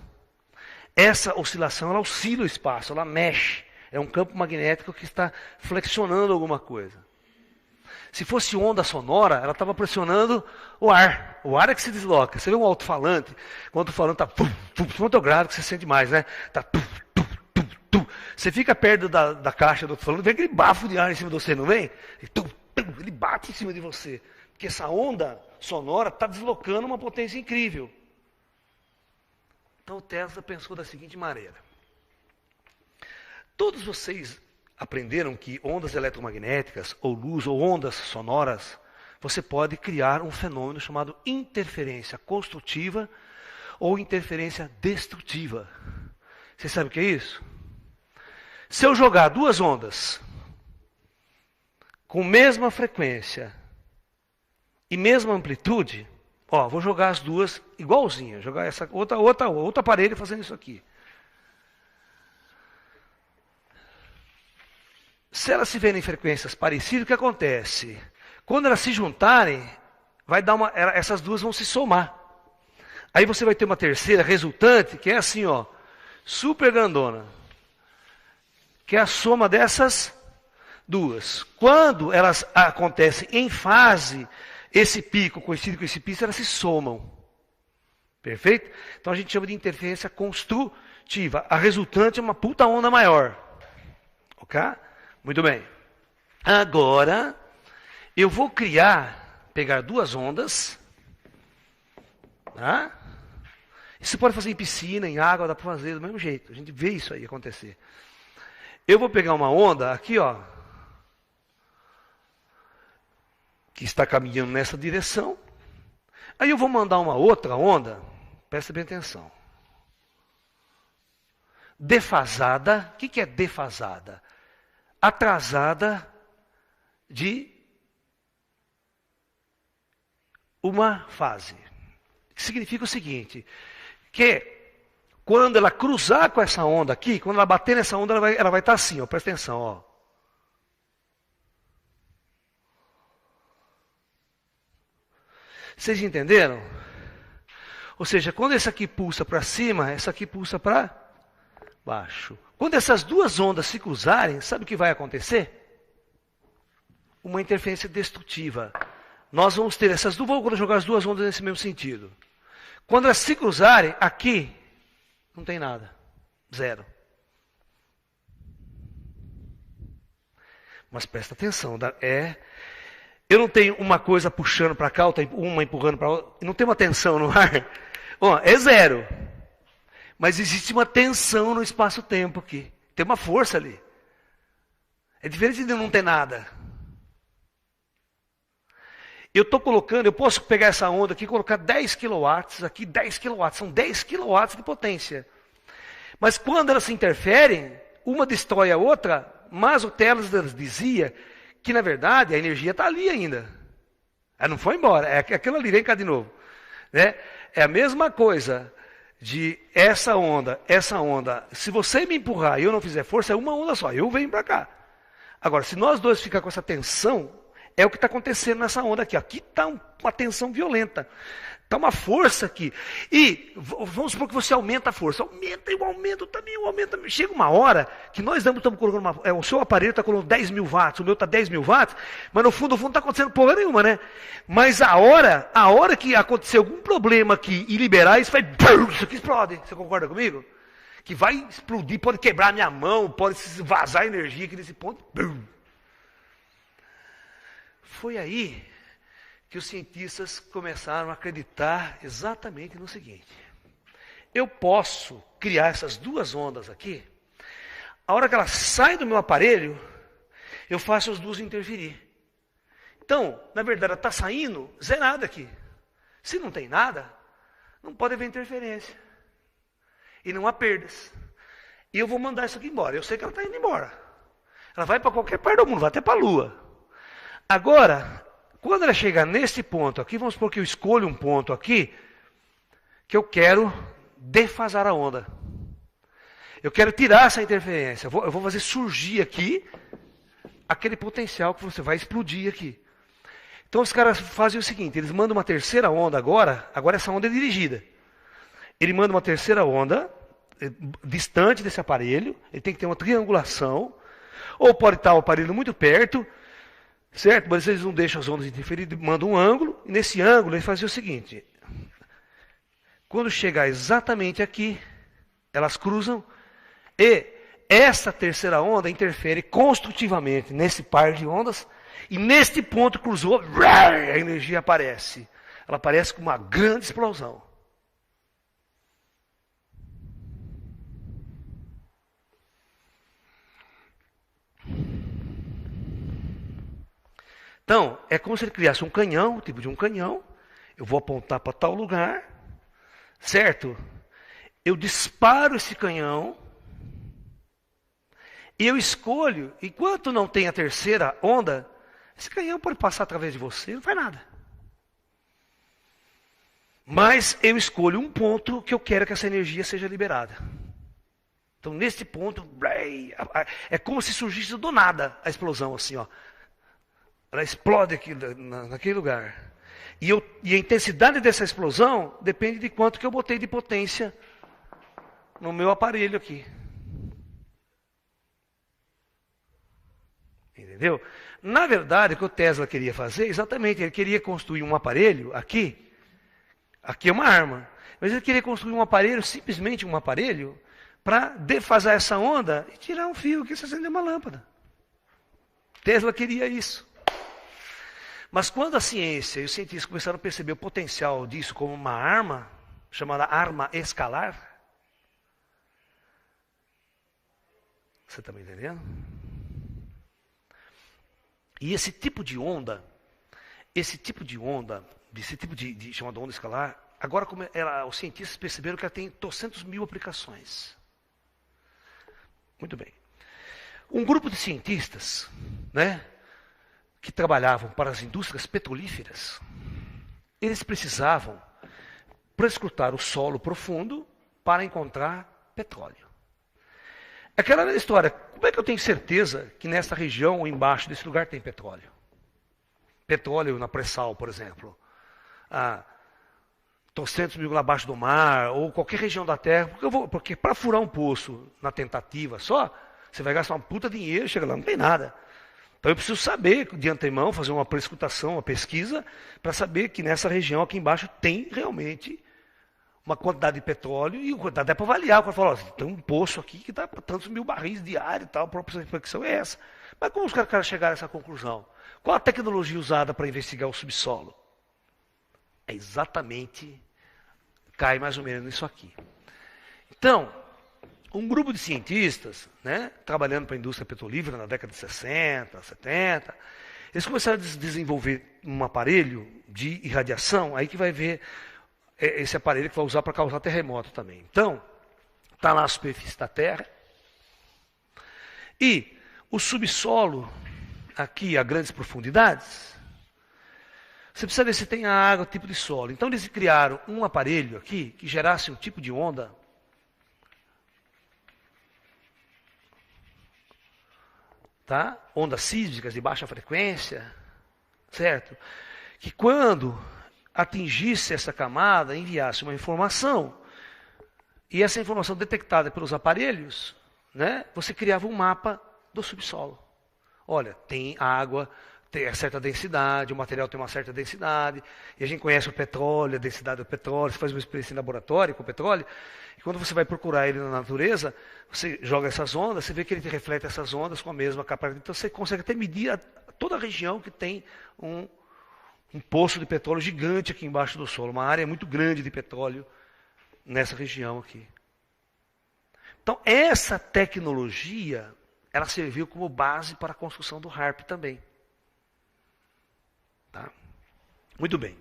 Essa oscilação, ela oscila o espaço, ela mexe. É um campo magnético que está flexionando alguma coisa. Se fosse onda sonora, ela estava pressionando o ar. O ar é que se desloca. Você vê um alto-falante, quando o alto-falante está muito grave, que você sente mais, né? Tá, Você fica perto da caixa do alto-falante, vem aquele bafo de ar em cima de você, não vem? Ele bate em cima de você. Porque essa onda sonora está deslocando uma potência incrível. Então o Tesla pensou da seguinte maneira. Todos vocês aprenderam que ondas eletromagnéticas, ou luz, ou ondas sonoras, você pode criar um fenômeno chamado interferência construtiva ou interferência destrutiva. Você sabe o que é isso? Se eu jogar duas ondas com mesma frequência e mesma amplitude, vou jogar as duas igualzinhas, jogar essa outro aparelho fazendo isso aqui. Se elas se verem em frequências parecidas, o que acontece? Quando elas se juntarem, essas duas vão se somar. Aí você vai ter uma terceira resultante, que é assim, super grandona. Que é a soma dessas duas. Quando elas acontecem em fase, esse pico coincide com esse pico, elas se somam. Perfeito? Então a gente chama de interferência construtiva. A resultante é uma puta onda maior. Ok? Muito bem. Agora, eu vou pegar duas ondas. Tá? Isso pode fazer em piscina, em água, dá para fazer do mesmo jeito. A gente vê isso aí acontecer. Eu vou pegar uma onda aqui, que está caminhando nessa direção. Aí eu vou mandar uma outra onda, presta bem atenção. Defasada, o que é defasada? Atrasada de uma fase. Significa o seguinte, que quando ela cruzar com essa onda aqui, quando ela bater nessa onda, ela vai estar assim, presta atenção, Vocês entenderam? Ou seja, quando essa aqui pulsa para cima, essa aqui pulsa para baixo. Quando essas duas ondas se cruzarem, sabe o que vai acontecer? Uma interferência destrutiva. Nós vamos ter vamos jogar as duas ondas nesse mesmo sentido. Quando elas se cruzarem, aqui, não tem nada. Zero. Mas presta atenção, eu não tenho uma coisa puxando para cá, uma empurrando para outra, não tem uma tensão no ar. É zero. Mas existe uma tensão no espaço-tempo aqui. Tem uma força ali. É diferente de não ter nada. Eu posso pegar essa onda aqui e colocar 10 kW aqui, 10 kW, são 10 kW de potência. Mas quando elas se interferem, uma destrói a outra, mas o Tesla dizia que na verdade a energia está ali ainda. Ela não foi embora, é aquilo ali, vem cá de novo. Né? É a mesma coisa de essa onda, se você me empurrar e eu não fizer força, é uma onda só, eu venho para cá. Agora, se nós dois ficar com essa tensão, é o que está acontecendo nessa onda aqui. Aqui está uma tensão violenta. Está uma força aqui. E vamos supor que você aumenta a força. Eu aumento também. Chega uma hora que nós estamos colocando o seu aparelho está colocando 10 mil watts, o meu está 10 mil watts, mas no fundo não está acontecendo porra nenhuma, né? Mas a hora que acontecer algum problema aqui e liberar, isso aqui explode. Você concorda comigo? Que vai explodir, pode quebrar minha mão, pode vazar energia aqui nesse ponto. Foi aí que os cientistas começaram a acreditar exatamente no seguinte. Eu posso criar essas duas ondas aqui, a hora que elas saem do meu aparelho, eu faço as duas interferir. Então, na verdade, ela está saindo zerada aqui. Se não tem nada, não pode haver interferência. E não há perdas. E eu vou mandar isso aqui embora. Eu sei que ela está indo embora. Ela vai para qualquer parte do mundo, vai até para a Lua. Agora, quando ela chegar nesse ponto aqui, vamos supor que eu escolho um ponto aqui, que eu quero defasar a onda. Eu quero tirar essa interferência. Eu vou fazer surgir aqui aquele potencial que você vai explodir aqui. Então os caras fazem o seguinte, eles mandam uma terceira onda agora essa onda é dirigida. Ele manda uma terceira onda, distante desse aparelho, ele tem que ter uma triangulação, ou pode estar o aparelho muito perto, certo? Mas eles não deixam as ondas interferir, mandam um ângulo, e nesse ângulo eles fazem o seguinte, quando chegar exatamente aqui, elas cruzam, e essa terceira onda interfere construtivamente nesse par de ondas, e neste ponto cruzou, a energia aparece. Ela aparece com uma grande explosão. Então, é como se ele criasse um canhão, tipo de um canhão. Eu vou apontar para tal lugar, certo? Eu disparo esse canhão e eu escolho, enquanto não tem a terceira onda, esse canhão pode passar através de você, não faz nada. Mas eu escolho um ponto que eu quero que essa energia seja liberada. Então, nesse ponto, é como se surgisse do nada a explosão, assim, ó. Ela explode aqui, naquele lugar. E a intensidade dessa explosão depende de quanto que eu botei de potência no meu aparelho aqui. Entendeu? Na verdade, o que o Tesla queria fazer, exatamente, ele queria construir um aparelho aqui. Aqui é uma arma. Mas ele queria construir um aparelho, simplesmente um aparelho, para defasar essa onda e tirar um fio que se acender uma lâmpada. Tesla queria isso. Mas quando a ciência e os cientistas começaram a perceber o potencial disso como uma arma, chamada arma escalar, você está me entendendo? E esse tipo de onda, chamada onda escalar, agora os cientistas perceberam que ela tem 200.000 aplicações. Muito bem. Um grupo de cientistas, né, que trabalhavam para as indústrias petrolíferas, eles precisavam prescrutar o solo profundo para encontrar petróleo. Aquela história, como é que eu tenho certeza que nessa região ou embaixo desse lugar tem petróleo? Petróleo na pré-sal, por exemplo. 200.000 abaixo do mar, ou qualquer região da terra. Porque para furar um poço na tentativa só, você vai gastar uma puta dinheiro, chega lá, não tem nada. Então eu preciso saber, de antemão, fazer uma prescrutação, uma pesquisa, para saber que nessa região aqui embaixo tem realmente uma quantidade de petróleo, e dá para avaliar. Quando fala, tem um poço aqui que dá para tantos mil barris diários e tal, a própria reflexão é essa. Mas como os caras chegaram a essa conclusão? Qual a tecnologia usada para investigar o subsolo? É exatamente, cai mais ou menos nisso aqui. Então, um grupo de cientistas, né, trabalhando para a indústria petrolífera na década de 60, 70, eles começaram a desenvolver um aparelho de irradiação, aí que vai ver esse aparelho que vai usar para causar terremoto também. Então, está lá a superfície da Terra, e o subsolo, aqui a grandes profundidades, você precisa ver se tem água, tipo de solo. Então eles criaram um aparelho aqui que gerasse um tipo de onda tá? Ondas sísmicas de baixa frequência, certo? Que quando atingisse essa camada, enviasse uma informação, e essa informação detectada pelos aparelhos, né, você criava um mapa do subsolo. Olha, tem água, tem certa densidade, o material tem uma certa densidade, e a gente conhece o petróleo, a densidade do petróleo, você faz uma experiência em laboratório com o petróleo, e quando você vai procurar ele na natureza, você joga essas ondas, você vê que ele reflete essas ondas com a mesma capacidade, então você consegue até medir toda a região que tem um poço de petróleo gigante aqui embaixo do solo, uma área muito grande de petróleo nessa região aqui. Então, essa tecnologia, ela serviu como base para a construção do HAARP também. Tá? Muito bem.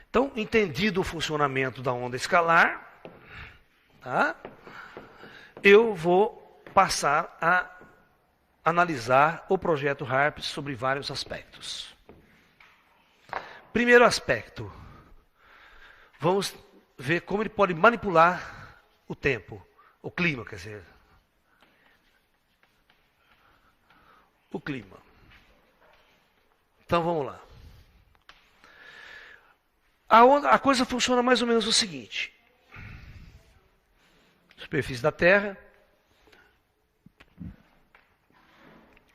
Então, entendido o funcionamento da onda escalar, tá? Eu vou passar a analisar o projeto HAARP sobre vários aspectos. Primeiro aspecto, vamos ver como ele pode manipular o tempo, o clima, quer dizer. O clima. Então vamos lá. A coisa funciona mais ou menos o seguinte. Superfície da Terra.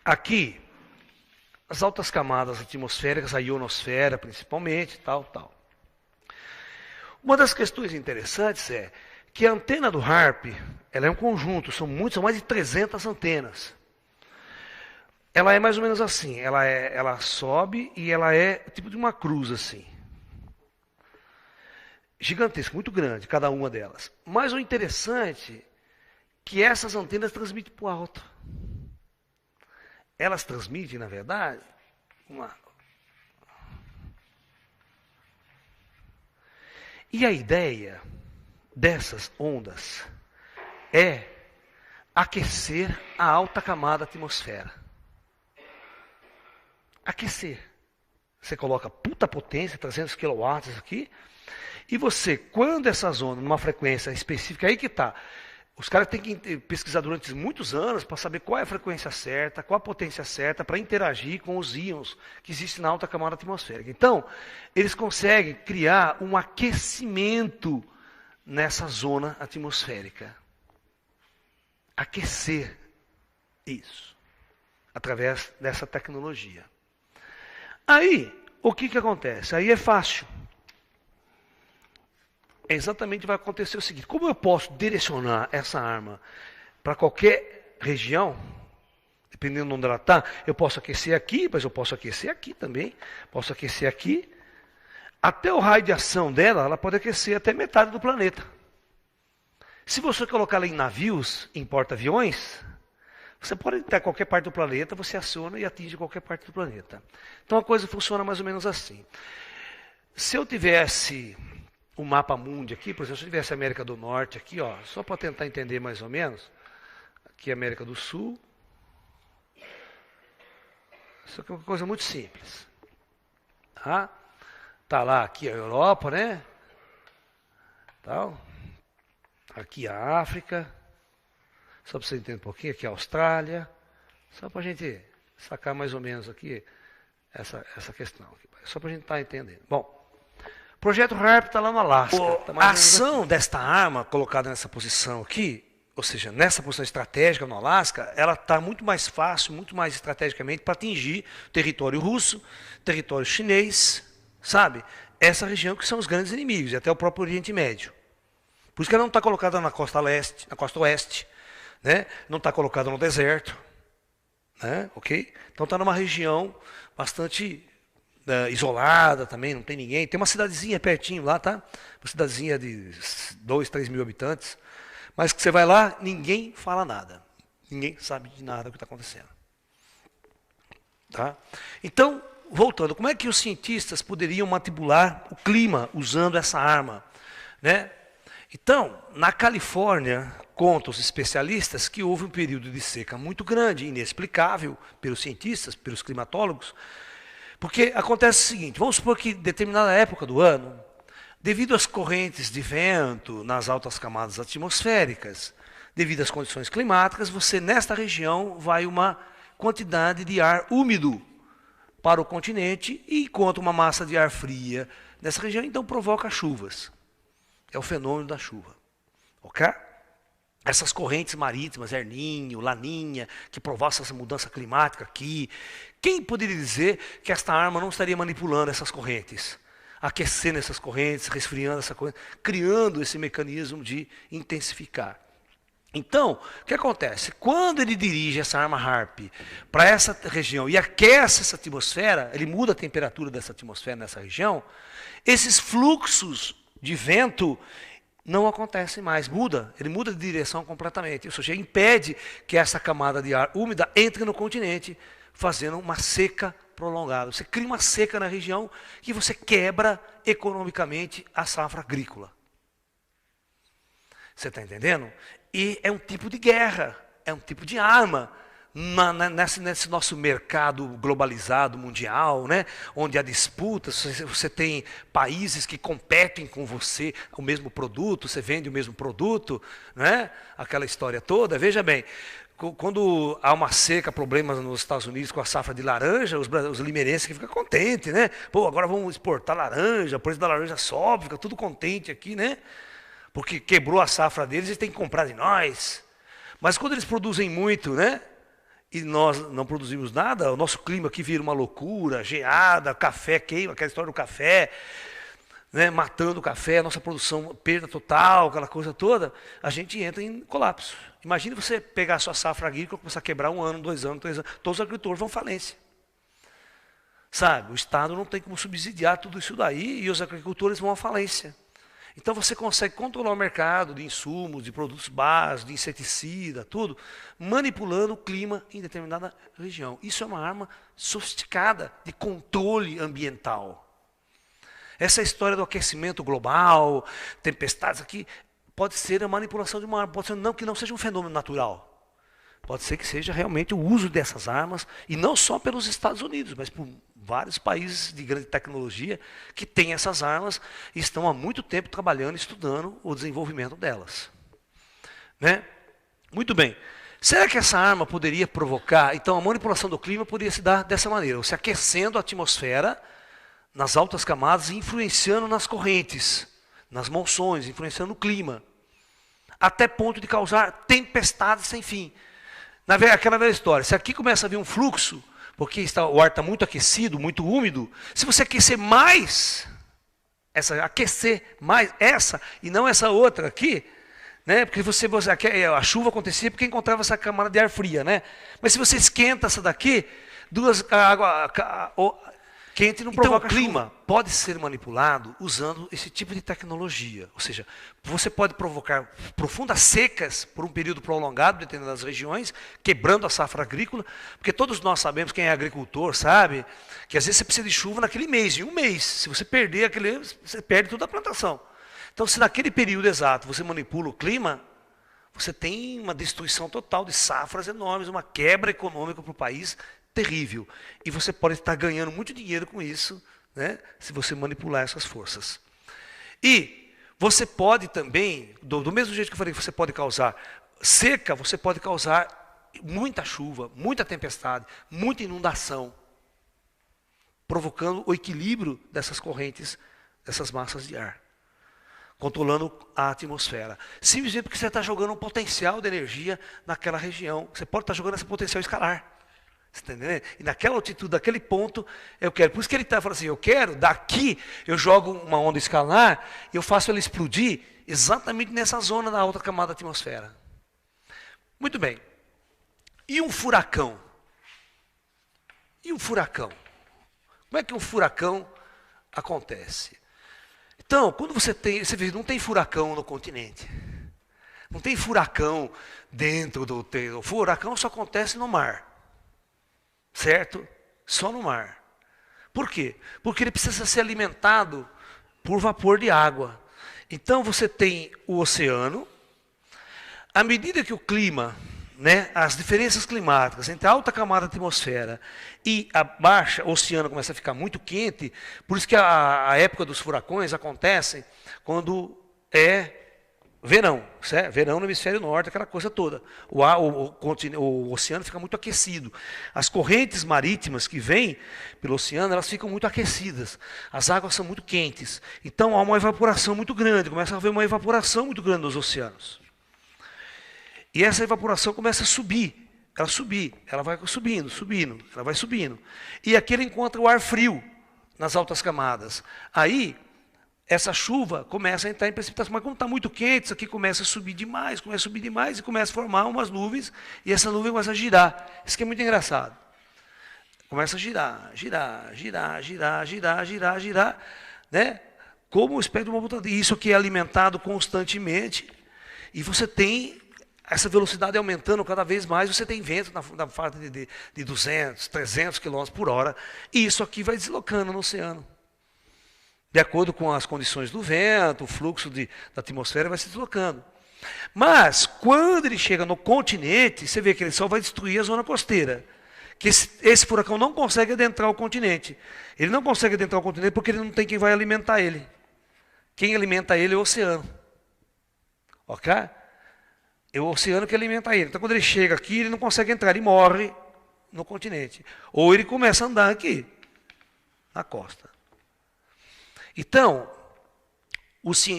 Aqui, as altas camadas atmosféricas, a ionosfera principalmente, tal. Uma das questões interessantes é que a antena do HARP, ela é um conjunto, são mais de 300 antenas. Ela é mais ou menos assim, ela sobe e ela é tipo de uma cruz assim. Gigantesca, muito grande, cada uma delas. Mas o interessante é que essas antenas transmitem para o alto. Elas transmitem, na verdade, E a ideia dessas ondas é aquecer a alta camada da atmosfera. Aquecer. Você coloca puta potência, 300 kW aqui, e você, quando essas ondas, numa frequência específica, aí que está. Os caras têm que pesquisar durante muitos anos para saber qual é a frequência certa, qual a potência certa para interagir com os íons que existem na alta camada atmosférica. Então, eles conseguem criar um aquecimento nessa zona atmosférica. Aquecer isso através dessa tecnologia. Aí, o que acontece? Aí é fácil. Exatamente vai acontecer o seguinte: como eu posso direcionar essa arma para qualquer região, dependendo de onde ela está, eu posso aquecer aqui, mas eu posso aquecer aqui também, posso aquecer aqui. Até o raio de ação dela, ela pode aquecer até metade do planeta. Se você colocar ela em navios, em porta-aviões, você pode estar em qualquer parte do planeta, você aciona e atinge qualquer parte do planeta. Então a coisa funciona mais ou menos assim. Se eu tivesse o mapa mundi aqui, por exemplo, se eu tivesse a América do Norte aqui, ó, só para tentar entender mais ou menos, aqui a América do Sul. Isso aqui é uma coisa muito simples. Tá lá aqui a Europa, né? Tal. Aqui a África. Só para você entender um pouquinho, aqui a Austrália. Só para a gente sacar mais ou menos aqui essa questão. Só para a gente estar entendendo. Bom. O projeto HARP está lá no Alasca. A ação desta arma colocada nessa posição aqui, ou seja, nessa posição estratégica no Alasca, ela está muito mais fácil, muito mais estrategicamente para atingir território russo, território chinês, sabe? Essa região que são os grandes inimigos, e até o próprio Oriente Médio. Por isso que ela não está colocada na costa leste, na costa oeste, né? Não está colocada no deserto, né? Ok? Então está numa região bastante isolada também, não tem ninguém. Tem uma cidadezinha pertinho lá, tá? Uma cidadezinha de 2, 3 mil habitantes. Mas que você vai lá, ninguém fala nada. Ninguém sabe de nada do que está acontecendo. Tá? Então, voltando, como é que os cientistas poderiam manipular o clima usando essa arma? Né? Então, na Califórnia, contam os especialistas que houve um período de seca muito grande, inexplicável pelos cientistas, pelos climatólogos. Porque acontece o seguinte, vamos supor que em determinada época do ano, devido às correntes de vento nas altas camadas atmosféricas, devido às condições climáticas, você nesta região vai uma quantidade de ar úmido para o continente, e enquanto uma massa de ar fria nessa região, então provoca chuvas. É o fenômeno da chuva. Ok? Essas correntes marítimas, El Niño, Laninha, que provocam essa mudança climática aqui. Quem poderia dizer que esta arma não estaria manipulando essas correntes? Aquecendo essas correntes, resfriando essa corrente, criando esse mecanismo de intensificar. Então, o que acontece? Quando ele dirige essa arma HARP para essa região e aquece essa atmosfera, ele muda a temperatura dessa atmosfera nessa região, esses fluxos de vento não acontece mais, ele muda de direção completamente. Ou seja, impede que essa camada de ar úmida entre no continente, fazendo uma seca prolongada. Você cria uma seca na região e você quebra economicamente a safra agrícola. Você está entendendo? E é um tipo de guerra, é um tipo de arma. Nesse nosso mercado globalizado, mundial, né, onde há disputas, você tem países que competem com você com o mesmo produto, você vende o mesmo produto, né, aquela história toda. Veja bem, quando há uma seca, problemas nos Estados Unidos com a safra de laranja, os limeirenses que ficam contentes, né? Pô, agora vamos exportar laranja, o preço da laranja sobe, fica tudo contente aqui, né? Porque quebrou a safra deles, eles têm que comprar de nós. Mas quando eles produzem muito, né? E nós não produzimos nada, o nosso clima aqui vira uma loucura, geada, café queima, aquela história do café. né, matando o café, a nossa produção, perda total, aquela coisa toda, a gente entra em colapso. Imagine você pegar a sua safra agrícola, começar a quebrar 1 ano, 2 anos, 3 anos, todos os agricultores vão à falência. Sabe, o Estado não tem como subsidiar tudo isso daí e os agricultores vão à falência. Então você consegue controlar o mercado de insumos, de produtos básicos, de inseticida, tudo, manipulando o clima em determinada região. Isso é uma arma sofisticada de controle ambiental. Essa história do aquecimento global, tempestades aqui, pode ser a manipulação de uma arma, pode ser que não seja um fenômeno natural. Pode ser que seja realmente o uso dessas armas, e não só pelos Estados Unidos, mas por vários países de grande tecnologia que têm essas armas e estão há muito tempo trabalhando e estudando o desenvolvimento delas. Né? Muito bem. Será que essa arma poderia provocar, então a manipulação do clima poderia se dar dessa maneira, se aquecendo a atmosfera nas altas camadas e influenciando nas correntes, nas monções, influenciando o clima, até ponto de causar tempestades sem fim. Aquela velha história, se aqui começa a vir um fluxo, porque o ar está muito aquecido, muito úmido, se você aquecer mais, aquecer mais essa e não essa outra aqui, né? Porque a chuva acontecia porque encontrava essa camada de ar fria, né? Mas se você esquenta essa daqui, a água quente não provoca chuva. Então o clima pode ser manipulado usando esse tipo de tecnologia. Ou seja, você pode provocar profundas secas por um período prolongado em determinadas regiões, quebrando a safra agrícola, porque todos nós sabemos, quem é agricultor sabe, que às vezes você precisa de chuva naquele mês, em um mês. Se você perder aquele, você perde toda a plantação. Então, se naquele período exato você manipula o clima, você tem uma destruição total de safras enormes, uma quebra econômica para o país terrível. E você pode estar ganhando muito dinheiro com isso, né, se você manipular essas forças. E você pode também, do mesmo jeito que eu falei que você pode causar seca, você pode causar muita chuva, muita tempestade, muita inundação, provocando o equilíbrio dessas correntes, dessas massas de ar, controlando a atmosfera. Simplesmente porque você está jogando um potencial de energia naquela região. Você pode estar jogando esse potencial escalar. Você está entendendo? E naquela altitude, daquele ponto, eu quero. Por isso que ele está falando assim, eu quero, daqui, eu jogo uma onda escalar, e eu faço ela explodir exatamente nessa zona da alta camada da atmosfera. Muito bem. E um furacão? E um furacão? Como é que um furacão acontece? Então, quando você vê, não tem furacão no continente. Não tem furacão dentro do... O furacão só acontece no mar. Certo? Só no mar. Por quê? Porque ele precisa ser alimentado por vapor de água. Então você tem o oceano. À medida que o clima, né, as diferenças climáticas entre a alta camada da atmosfera e a baixa, o oceano começa a ficar muito quente, por isso que a época dos furacões acontece quando é verão, certo? Verão no hemisfério norte, aquela coisa toda. O oceano fica muito aquecido. As correntes marítimas que vêm pelo oceano, elas ficam muito aquecidas. As águas são muito quentes. Então há uma evaporação muito grande, começa a haver uma evaporação muito grande nos oceanos. E essa evaporação começa a subir. Ela vai subindo, ela vai subindo. E aqui ele encontra o ar frio nas altas camadas. Aí essa chuva começa a entrar em precipitação, mas quando está muito quente, isso aqui começa a subir demais e começa a formar umas nuvens, e essa nuvem começa a girar. Isso que é muito engraçado. Começa a girar, né? Como o espectro de uma computadora. E isso aqui é alimentado constantemente, e você tem essa velocidade aumentando cada vez mais, você tem vento na faixa de 200, 300 km por hora, e isso aqui vai deslocando no oceano. De acordo com as condições do vento, o fluxo da atmosfera vai se deslocando. Mas, quando ele chega no continente, você vê que ele só vai destruir a zona costeira. Que esse furacão não consegue adentrar o continente. Ele não consegue adentrar o continente porque ele não tem quem vai alimentar ele. Quem alimenta ele é o oceano. Ok? É o oceano que alimenta ele. Então, quando ele chega aqui, ele não consegue entrar, ele morre no continente. Ou ele começa a andar aqui, na costa. Então,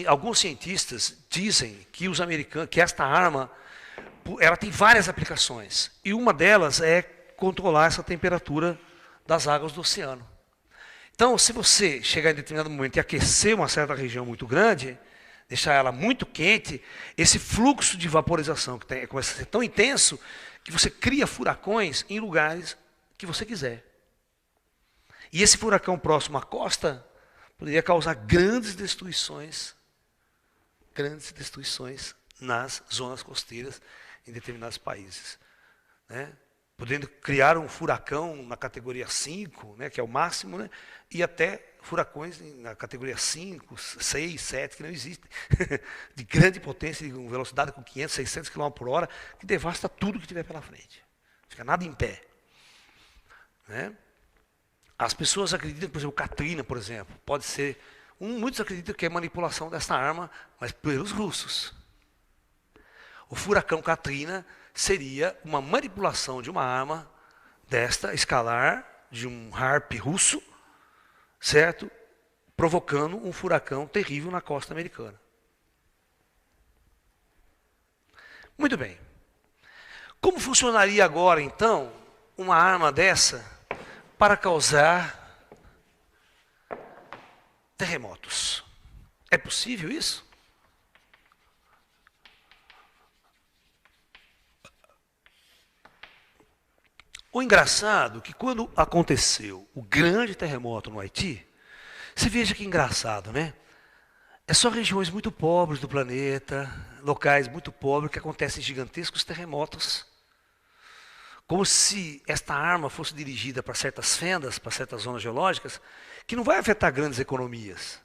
alguns cientistas dizem que os americanos, que esta arma, ela tem várias aplicações. E uma delas é controlar essa temperatura das águas do oceano. Então, se você chegar em determinado momento e aquecer uma certa região muito grande, deixar ela muito quente, esse fluxo de vaporização que tem, começa a ser tão intenso que você cria furacões em lugares que você quiser. E esse furacão próximo à costa poderia causar grandes destruições nas zonas costeiras em determinados países, né? Podendo criar um furacão na categoria 5, né, que é o máximo, né, e até furacões na categoria 5, 6, 7, que não existem, de grande potência, de velocidade com 500, 600 km por hora, que devasta tudo que tiver pela frente. Não fica nada em pé. Né? As pessoas acreditam, por exemplo, Katrina, por exemplo, pode ser, muitos acreditam que é manipulação dessa arma, mas pelos russos. O furacão Katrina seria uma manipulação de uma arma desta escalar, de um HARP russo, certo? Provocando um furacão terrível na costa americana. Muito bem. Como funcionaria agora, então, uma arma dessa para causar terremotos? É possível isso? O engraçado é que quando aconteceu o grande terremoto no Haiti, você veja que engraçado, né? É só regiões muito pobres do planeta, locais muito pobres, que acontecem gigantescos terremotos. Como se esta arma fosse dirigida para certas fendas, para certas zonas geológicas, que não vai afetar grandes economias.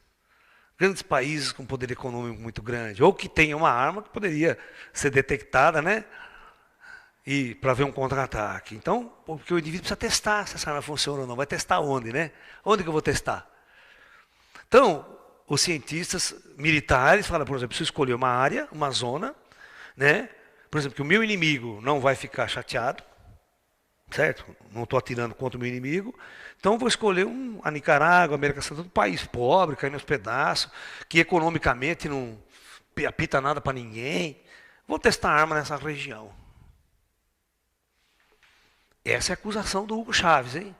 Grandes países com poder econômico muito grande, ou que tenha uma arma que poderia ser detectada, né? E para ver um contra-ataque. Então, porque o indivíduo precisa testar se essa arma funciona ou não. Vai testar onde, né? Onde que eu vou testar? Então, os cientistas militares falam, por exemplo, preciso escolher uma área, uma zona, né? Por exemplo, que o meu inimigo não vai ficar chateado, certo? Não estou atirando contra o meu inimigo. Então, vou escolher a Nicarágua, a América Central, um país pobre, caindo aos pedaços, que economicamente não apita nada para ninguém. Vou testar arma nessa região. Essa é a acusação do Hugo Chávez, hein?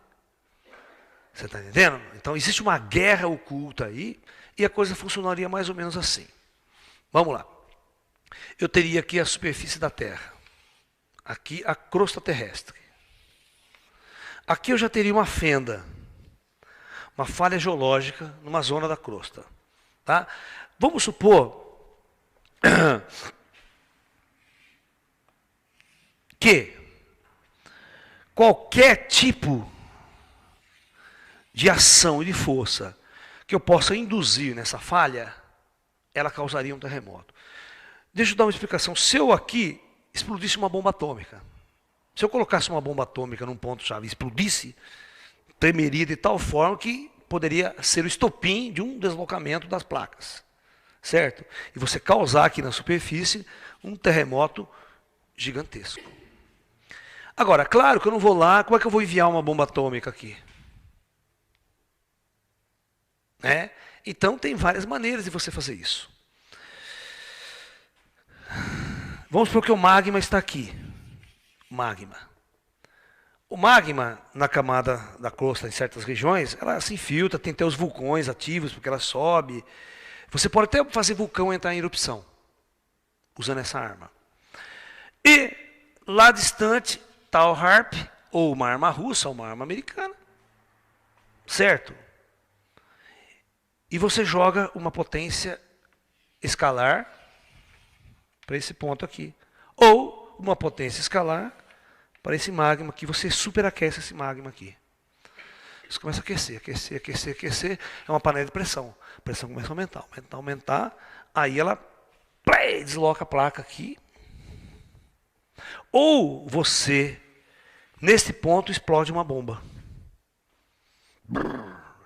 Você está entendendo? Então, existe uma guerra oculta aí, e a coisa funcionaria mais ou menos assim. Vamos lá. Eu teria aqui a superfície da Terra. Aqui a crosta terrestre. Aqui eu já teria uma fenda, uma falha geológica numa zona da crosta. Tá? Vamos supor que qualquer tipo de ação e de força que eu possa induzir nessa falha, ela causaria um terremoto. Deixa eu dar uma explicação. Se eu aqui explodisse uma bomba atômica, se eu colocasse uma bomba atômica num ponto-chave e explodisse, tremeria de tal forma que poderia ser o estopim de um deslocamento das placas. Certo? E você causar aqui na superfície um terremoto gigantesco. Agora, claro que eu não vou lá, como é que eu vou enviar uma bomba atômica aqui? Né? Então, tem várias maneiras de você fazer isso. Vamos supor que o magma está aqui. Magma. O magma, na camada da crosta, em certas regiões, ela se infiltra, tem até os vulcões ativos, porque ela sobe. Você pode até fazer vulcão entrar em erupção, usando essa arma. E, lá distante, está o HARP, ou uma arma russa, ou uma arma americana. Certo? E você joga uma potência escalar para esse ponto aqui. Ou uma potência escalar para esse magma aqui. Você superaquece esse magma aqui. Você começa a aquecer, aquecer, aquecer, aquecer. É uma panela de pressão. A pressão começa a aumentar, aumentar, aumentar. Aí ela desloca a placa aqui. Ou você, nesse ponto, explode uma bomba.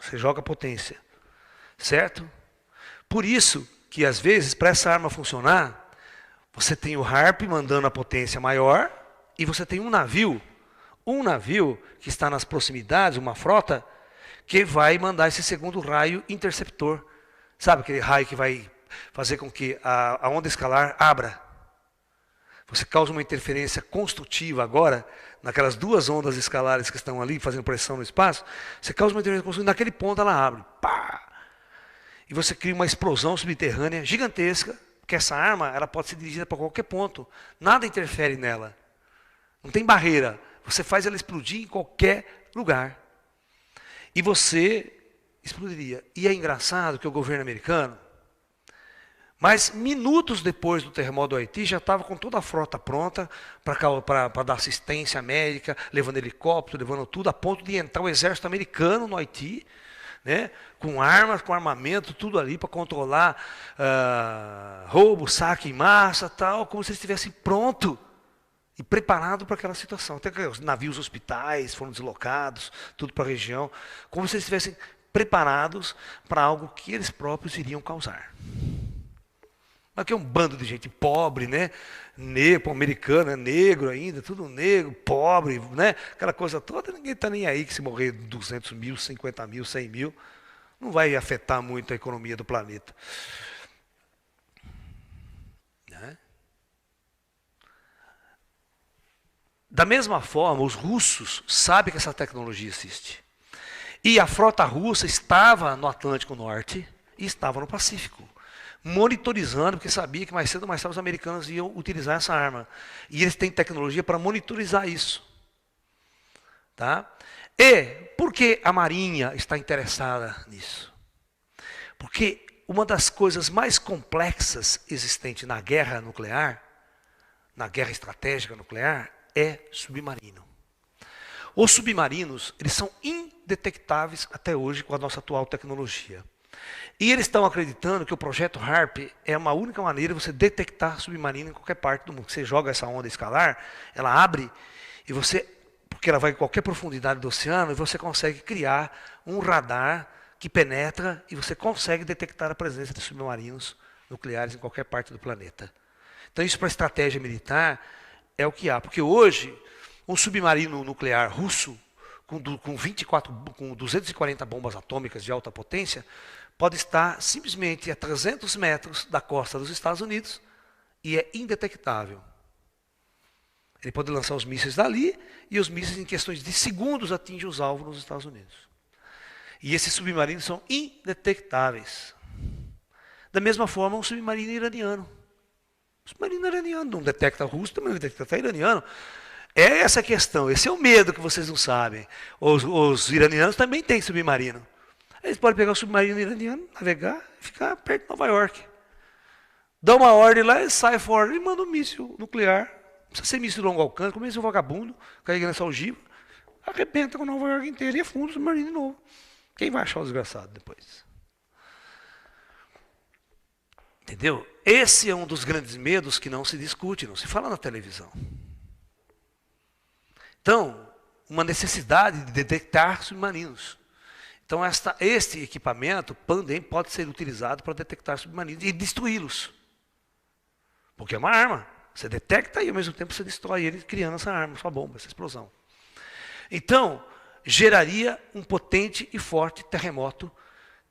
Você joga a potência. Certo? Por isso que, às vezes, para essa arma funcionar, você tem o HARP mandando a potência maior e você tem um navio que está nas proximidades, uma frota, que vai mandar esse segundo raio interceptor. Sabe aquele raio que vai fazer com que a onda escalar abra? Você causa uma interferência construtiva agora, naquelas duas ondas escalares que estão ali fazendo pressão no espaço, você causa uma interferência construtiva, naquele ponto ela abre. Pá! E você cria uma explosão subterrânea gigantesca, porque essa arma ela pode ser dirigida para qualquer ponto. Nada interfere nela. Não tem barreira. Você faz ela explodir em qualquer lugar. E você explodiria. E é engraçado que o governo americano, mas minutos depois do terremoto do Haiti, já estava com toda a frota pronta para dar assistência médica, levando helicóptero, levando tudo, a ponto de entrar o exército americano no Haiti, né, com armas, com armamento, tudo ali para controlar roubo, saque em massa, tal, como se eles estivessem pronto e preparado para aquela situação. Até que os navios hospitais foram deslocados, tudo para a região, como se eles estivessem preparados para algo que eles próprios iriam causar. Aqui é um bando de gente pobre, né? Negro, americano, é negro ainda, tudo negro, pobre, né? Aquela coisa toda, ninguém está nem aí que se morrer 200 mil, 50 mil, 100 mil, não vai afetar muito a economia do planeta. Né? Da mesma forma, os russos sabem que essa tecnologia existe. E a frota russa estava no Atlântico Norte e estava no Pacífico, monitorizando, porque sabia que mais cedo ou mais tarde os americanos iam utilizar essa arma. E eles têm tecnologia para monitorizar isso. Tá? E por que a Marinha está interessada nisso? Porque uma das coisas mais complexas existentes na guerra nuclear, na guerra estratégica nuclear, é submarino. Os submarinos, eles são indetectáveis até hoje com a nossa atual tecnologia. E eles estão acreditando que o projeto HARP é uma única maneira de você detectar submarino em qualquer parte do mundo. Você joga essa onda escalar, ela abre, e você, porque ela vai em qualquer profundidade do oceano, e você consegue criar um radar que penetra e você consegue detectar a presença de submarinos nucleares em qualquer parte do planeta. Então isso para a estratégia militar é o que há. Porque hoje, um submarino nuclear russo, com 240 bombas atômicas de alta potência, pode estar simplesmente a 300 metros da costa dos Estados Unidos e é indetectável. Ele pode lançar os mísseis dali e os mísseis em questões de segundos atingem os alvos nos Estados Unidos. E esses submarinos são indetectáveis. Da mesma forma, um submarino iraniano. O submarino iraniano não detecta russo, também não detecta iraniano. É essa a questão, esse é o medo que vocês não sabem. Os iranianos também têm submarino. Eles podem pegar o submarino iraniano, navegar e ficar perto de Nova York. Dá uma ordem lá, ele sai fora e manda um míssil nuclear. Não precisa ser míssil de longo alcance, como esse vagabundo, carregando essa ogiva, arrebenta com Nova York inteira e afunda o submarino de novo. Quem vai achar o desgraçado depois? Entendeu? Esse é um dos grandes medos que não se discute, não se fala na televisão. Então, uma necessidade de detectar submarinos. Então, este equipamento também pode ser utilizado para detectar submarinos e destruí-los. Porque é uma arma. Você detecta e, ao mesmo tempo, você destrói ele, criando essa arma, sua bomba, essa explosão. Então, geraria um potente e forte terremoto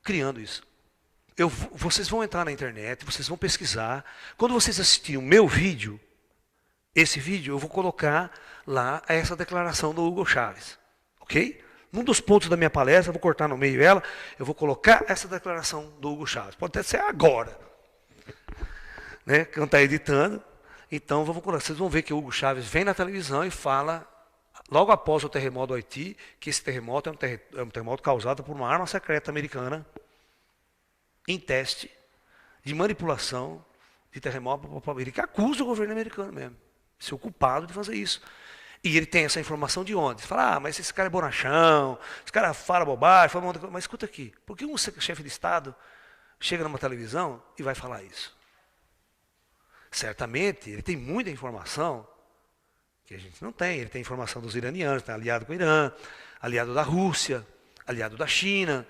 criando isso. Vocês vão entrar na internet, vocês vão pesquisar. Quando vocês assistirem o meu vídeo, esse vídeo, eu vou colocar lá essa declaração do Hugo Chávez. Ok? Num dos pontos da minha palestra, eu vou cortar no meio ela, eu vou colocar essa declaração do Hugo Chávez. Pode até ser agora. Né? Que não está editando. Então, vocês vão ver que o Hugo Chávez vem na televisão e fala, logo após o terremoto do Haiti, que esse terremoto é um terremoto causado por uma arma secreta americana em teste de manipulação de terremoto. Ele que acusa o governo americano mesmo, de ser o culpado de fazer isso. E ele tem essa informação de onde? Você fala, mas esse cara é bonachão, esse cara fala bobagem, fala uma... Mas escuta aqui, por que um chefe de Estado chega numa televisão e vai falar isso? Certamente, ele tem muita informação que a gente não tem. Ele tem informação dos iranianos, está aliado com o Irã, aliado da Rússia, aliado da China.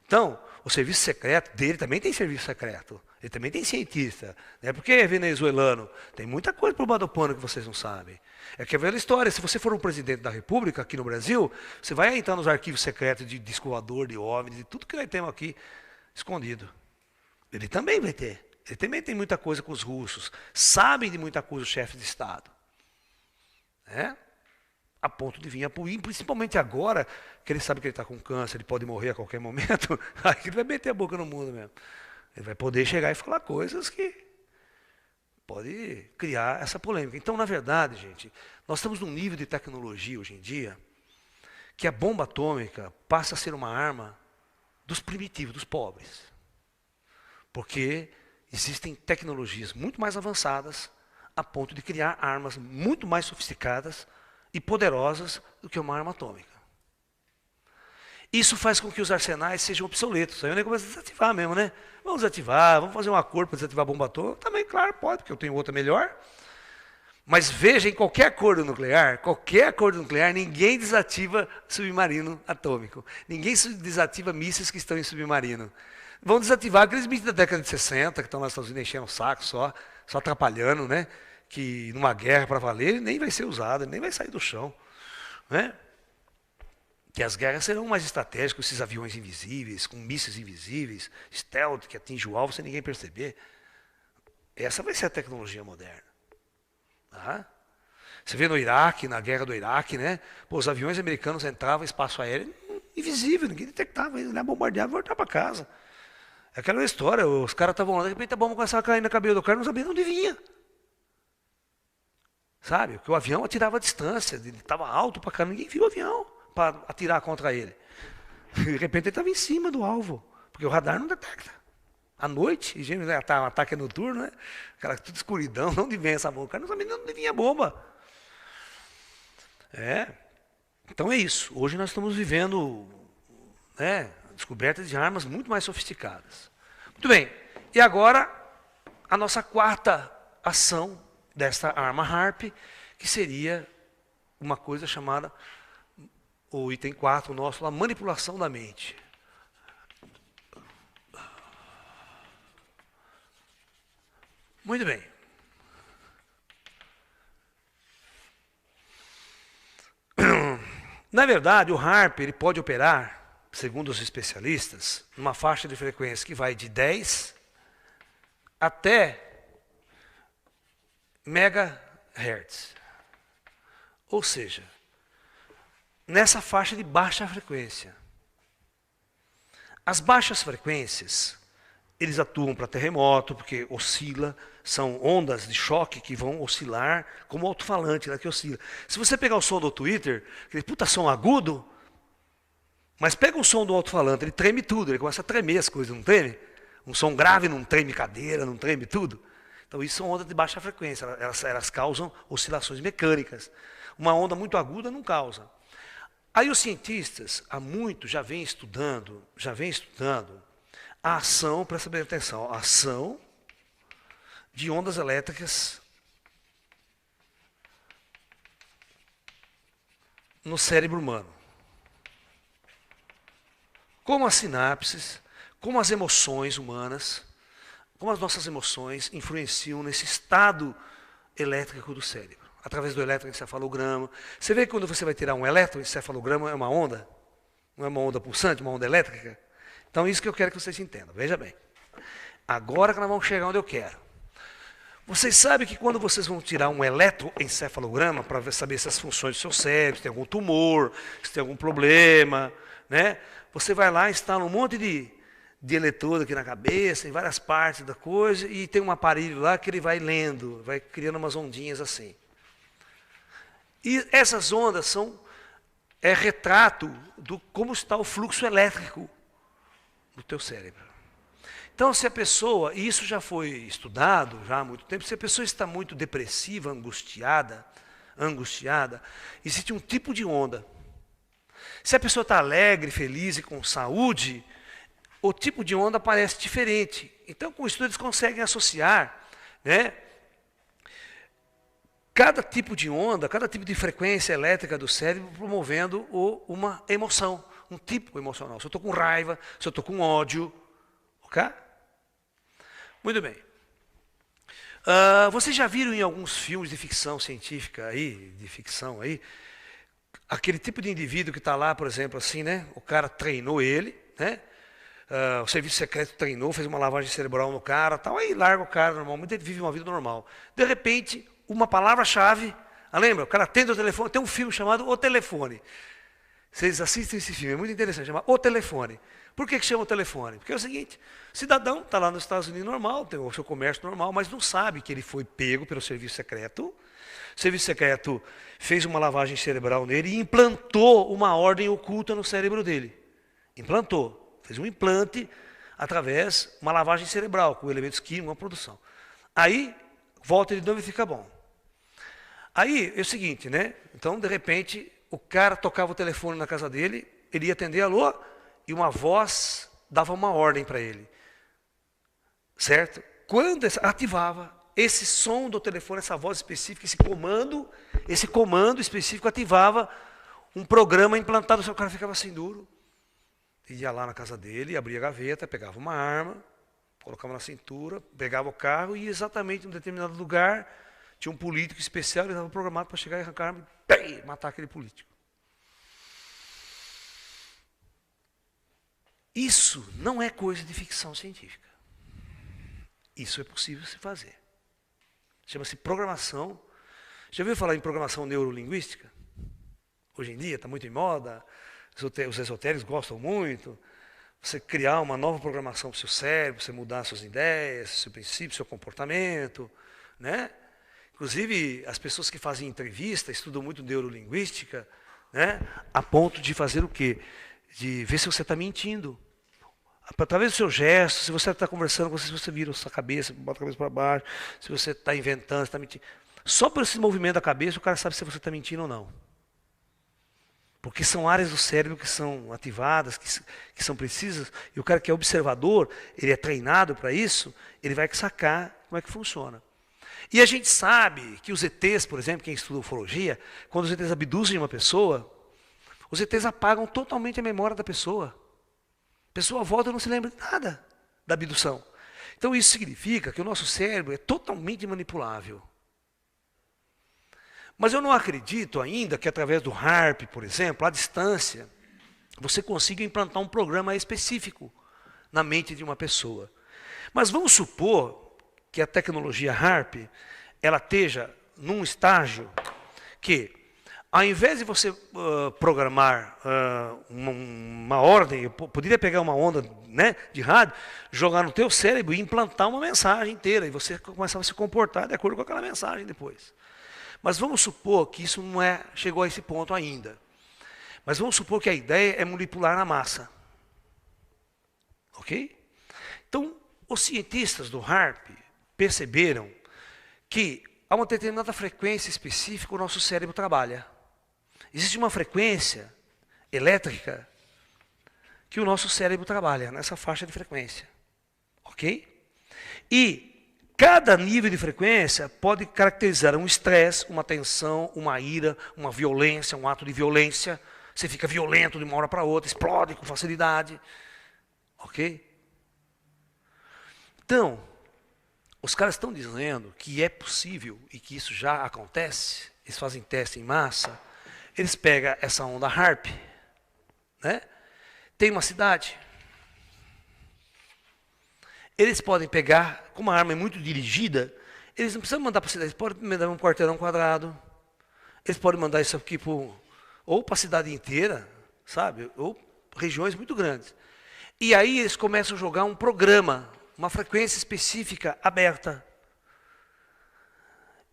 Então, o serviço secreto dele também tem serviço secreto. Ele também tem cientista. Não é porque é venezuelano. Tem muita coisa por baixo do pano que vocês não sabem. É que é a velha história. Se você for um presidente da República aqui no Brasil, você vai entrar nos arquivos secretos de disco voador, de OVNI, de tudo que nós temos aqui escondido. Ele também vai ter. Ele também tem muita coisa com os russos. Sabem de muita coisa os chefes de Estado. Né? A ponto de vir a Putin, principalmente agora, que ele sabe que ele está com câncer, ele pode morrer a qualquer momento, aí ele vai meter a boca no mundo mesmo. Ele vai poder chegar e falar coisas que pode criar essa polêmica. Então, na verdade, gente, nós estamos num nível de tecnologia hoje em dia que a bomba atômica passa a ser uma arma dos primitivos, dos pobres. Porque existem tecnologias muito mais avançadas a ponto de criar armas muito mais sofisticadas e poderosas do que uma arma atômica. Isso faz com que os arsenais sejam obsoletos. Aí o nego começa a desativar mesmo, né? Vamos desativar, vamos fazer um acordo para desativar a bomba atômica. Também, claro, pode, porque eu tenho outra melhor. Mas veja, em qualquer acordo nuclear, ninguém desativa submarino atômico. Ninguém desativa mísseis que estão em submarino. Vão desativar aqueles mísseis da década de 60, que estão lá nos Estados Unidos enchendo o saco só atrapalhando, né? Que numa guerra para valer, ele nem vai ser usado, ele nem vai sair do chão. Né? Que as guerras serão mais estratégicas, com esses aviões invisíveis, com mísseis invisíveis, stealth, que atinge o alvo sem ninguém perceber. Essa vai ser a tecnologia moderna. Tá? Você vê no Iraque, na guerra do Iraque, né? Pô, os aviões americanos entravam em espaço aéreo invisível, ninguém detectava, eles bombardeavam e voltavam para casa. É aquela história, os caras estavam lá, de repente a bomba começava a cair na cabeça do cara, não sabia de onde vinha. Sabe? Porque o avião atirava a distância, ele estava alto para cá, ninguém viu o avião para atirar contra ele. De repente ele estava em cima do alvo, porque o radar não detecta. À noite, o ataque é noturno, né? Aquela tudo escuridão, de onde vem essa bomba? O cara não sabia de onde vinha a bomba. Então é isso. Hoje nós estamos vivendo, né, descoberta de armas muito mais sofisticadas. Muito bem. E agora, a nossa quarta ação desta arma HARP, que seria uma coisa chamada, o item 4 nosso, a manipulação da mente. Muito bem. Na verdade, o HARP ele pode operar, segundo os especialistas, numa faixa de frequência que vai de 10 até megahertz. Ou seja, nessa faixa de baixa frequência. As baixas frequências, eles atuam para terremoto, porque oscila, são ondas de choque que vão oscilar, como o alto-falante lá que oscila. Se você pegar o som do Twitter, aquele puta som agudo, mas pega o som do alto-falante, ele treme tudo, ele começa a tremer as coisas, não treme? Um som grave não treme cadeira, não treme tudo. Então isso são ondas de baixa frequência, elas causam oscilações mecânicas. Uma onda muito aguda não causa. Aí os cientistas, há muito, já vêm estudando a ação, presta bem atenção, a ação de ondas elétricas no cérebro humano. Como as sinapses, como as emoções humanas, como as nossas emoções influenciam nesse estado elétrico do cérebro, através do eletroencefalograma. Você vê que quando você vai tirar um eletroencefalograma, é uma onda? Não é uma onda pulsante, uma onda elétrica? Então, isso que eu quero que vocês entendam. Veja bem. Agora que nós vamos chegar onde eu quero. Vocês sabem que quando vocês vão tirar um eletroencefalograma para saber se as funções do seu cérebro, se tem algum tumor, se tem algum problema, né? Você vai lá, instala um monte de eletrodo aqui na cabeça, em várias partes da coisa, e tem um aparelho lá que ele vai lendo, vai criando umas ondinhas assim. E essas ondas são retrato do como está o fluxo elétrico do teu cérebro. Então, se a pessoa, e isso já foi estudado já há muito tempo, se a pessoa está muito depressiva, angustiada, existe um tipo de onda. Se a pessoa está alegre, feliz e com saúde, o tipo de onda parece diferente. Então, com isso, eles conseguem associar, né, cada tipo de onda, cada tipo de frequência elétrica do cérebro promovendo uma emoção, um tipo emocional. Se eu estou com raiva, se eu estou com ódio, ok? Muito bem. Vocês já viram em alguns filmes de ficção científica aí, aquele tipo de indivíduo que está lá, por exemplo, assim, né? O cara treinou ele, né? o serviço secreto treinou, fez uma lavagem cerebral no cara, tal, aí larga o cara, normalmente ele vive uma vida normal. De repente, uma palavra-chave, lembra? O cara atende o telefone, tem um filme chamado O Telefone. Vocês assistem esse filme, é muito interessante, chama O Telefone. Por que chama o telefone? Porque é o seguinte, o cidadão está lá nos Estados Unidos normal, tem o seu comércio normal, mas não sabe que ele foi pego pelo serviço secreto. O serviço secreto fez uma lavagem cerebral nele e implantou uma ordem oculta no cérebro dele. Implantou, fez um implante através de uma lavagem cerebral, com elementos químicos, uma produção. Aí, volta de novo e fica bom. Aí, é o seguinte, né? Então, de repente, o cara tocava o telefone na casa dele, ele ia atender, alô, e uma voz dava uma ordem para ele. Certo? Quando ativava esse som do telefone, essa voz específica, esse comando específico ativava um programa implantado, o cara ficava assim duro. Ia lá na casa dele, abria a gaveta, pegava uma arma, colocava na cintura, pegava o carro e ia exatamente em um determinado lugar, tinha um político especial, ele estava programado para chegar e arrancar a arma e matar aquele político. Isso não é coisa de ficção científica. Isso é possível se fazer. Chama-se programação. Já ouviu falar em programação neurolinguística? Hoje em dia está muito em moda, os esotéricos gostam muito. Você criar uma nova programação para o seu cérebro, você mudar suas ideias, seu princípio, seu comportamento, né? Inclusive, as pessoas que fazem entrevista estudam muito neurolinguística, né? A ponto de fazer o quê? De ver se você está mentindo. Através do seu gesto, se você está conversando com você, se você vira a sua cabeça, bota a cabeça para baixo, se você está inventando, se está mentindo. Só por esse movimento da cabeça, o cara sabe se você está mentindo ou não. Porque são áreas do cérebro que são ativadas, que são precisas, e o cara que é observador, ele é treinado para isso, ele vai sacar como é que funciona. E a gente sabe que os ETs, por exemplo, quem estuda ufologia, quando os ETs abduzem uma pessoa, os ETs apagam totalmente a memória da pessoa. A pessoa volta e não se lembra de nada da abdução. Então isso significa que o nosso cérebro é totalmente manipulável. Mas eu não acredito ainda que através do HARP, por exemplo, à distância, você consiga implantar um programa específico na mente de uma pessoa. Mas vamos supor que a tecnologia HARP, ela esteja num estágio que, ao invés de você programar uma ordem, eu poderia pegar uma onda, né, de rádio, jogar no teu cérebro e implantar uma mensagem inteira, e você começava a se comportar de acordo com aquela mensagem depois. Mas vamos supor que isso não chegou a esse ponto ainda. Mas vamos supor que a ideia é manipular a massa. Ok? Então, os cientistas do HARP perceberam que a uma determinada frequência específica o nosso cérebro trabalha. Existe uma frequência elétrica que o nosso cérebro trabalha, nessa faixa de frequência. Ok? E cada nível de frequência pode caracterizar um estresse, uma tensão, uma ira, uma violência, um ato de violência. Você fica violento de uma hora para outra, explode com facilidade. Ok? Então, os caras estão dizendo que é possível e que isso já acontece. Eles fazem teste em massa. Eles pegam essa onda HARP, né? Tem uma cidade. Eles podem pegar, como a arma é muito dirigida, eles não precisam mandar para a cidade, eles podem mandar um quarteirão quadrado, eles podem mandar isso aqui ou para a cidade inteira, sabe? Ou regiões muito grandes. E aí eles começam a jogar um programa, uma frequência específica aberta.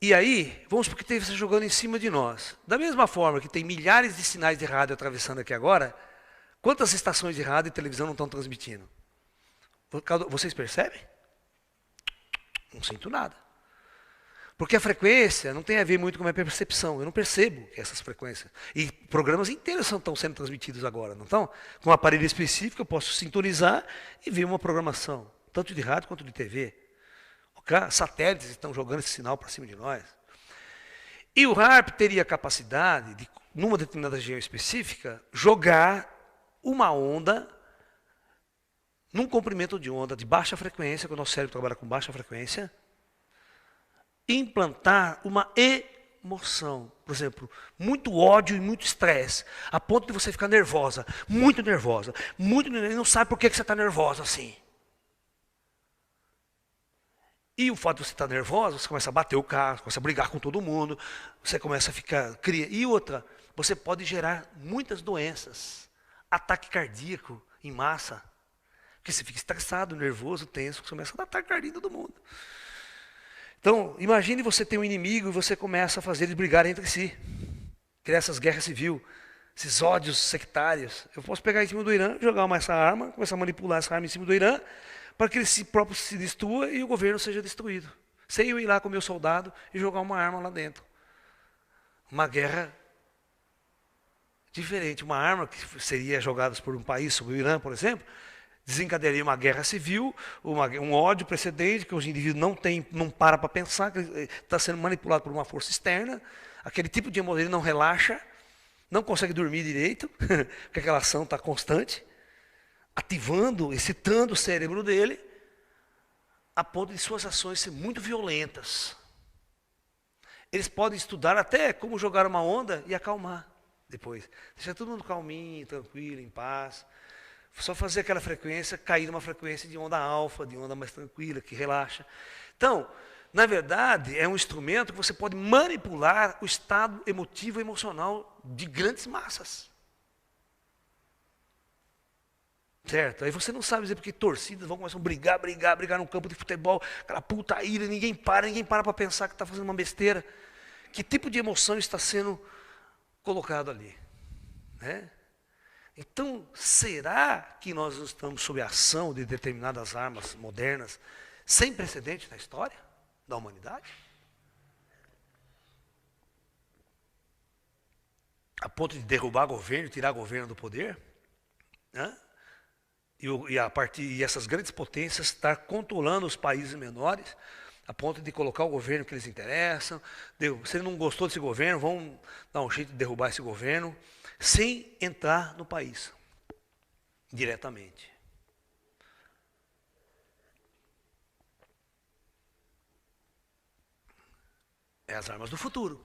E aí, vamos supor que esteja jogando em cima de nós. Da mesma forma que tem milhares de sinais de rádio atravessando aqui agora, quantas estações de rádio e televisão não estão transmitindo? Vocês percebem? Não sinto nada. Porque a frequência não tem a ver muito com a minha percepção. Eu não percebo essas frequências. E programas inteiros estão sendo transmitidos agora, não estão? Com um aparelho específico eu posso sintonizar e ver uma programação, tanto de rádio quanto de TV. Satélites estão jogando esse sinal para cima de nós. E o HARP teria a capacidade de, numa determinada região específica, jogar uma onda num comprimento de onda de baixa frequência, que o nosso cérebro trabalha com baixa frequência, e implantar uma emoção, por exemplo, muito ódio e muito estresse, a ponto de você ficar nervosa, muito nervosa, e não sabe por que você está nervosa assim. E o fato de você estar nervosa, você começa a bater o carro, começa a brigar com todo mundo, você começa a ficar... E outra, você pode gerar muitas doenças, ataque cardíaco em massa, porque você fica estressado, nervoso, tenso, você começa a dar ataque cardíaco em todo mundo. Então, imagine você ter um inimigo e você começa a fazer eles brigarem entre si. Criar essas guerras civis, esses ódios sectários. Eu posso pegar em cima do Irã, jogar essa arma, começar a manipular essa arma em cima do Irã, para que ele próprio se destrua e o governo seja destruído. Sem eu ir lá com o meu soldado e jogar uma arma lá dentro. Uma guerra diferente. Uma arma que seria jogada por um país, sobre o Irã, por exemplo, desencadearia uma guerra civil, um ódio precedente, que os indivíduos não para pensar, que está sendo manipulado por uma força externa. Aquele tipo de emoção, ele não relaxa, não consegue dormir direito, porque aquela ação está constante, ativando, excitando o cérebro dele, a ponto de suas ações serem muito violentas. Eles podem estudar até como jogar uma onda e acalmar depois. Deixar todo mundo calminho, tranquilo, em paz. Só fazer aquela frequência, cair numa frequência de onda alfa, de onda mais tranquila, que relaxa. Então, na verdade, é um instrumento que você pode manipular o estado emotivo e emocional de grandes massas. Certo? Aí você não sabe dizer porque torcidas vão começar a brigar num campo de futebol, aquela puta ira, ninguém para pensar que está fazendo uma besteira. Que tipo de emoção está sendo colocado ali? Né? Então, será que nós estamos sob a ação de determinadas armas modernas sem precedente na história da humanidade? A ponto de derrubar governo, tirar governo do poder? Né? E essas grandes potências estar controlando os países menores, a ponto de colocar o governo que eles interessam. Se ele não gostou desse governo, vão dar um jeito de derrubar esse governo, sem entrar no país, diretamente. É as armas do futuro.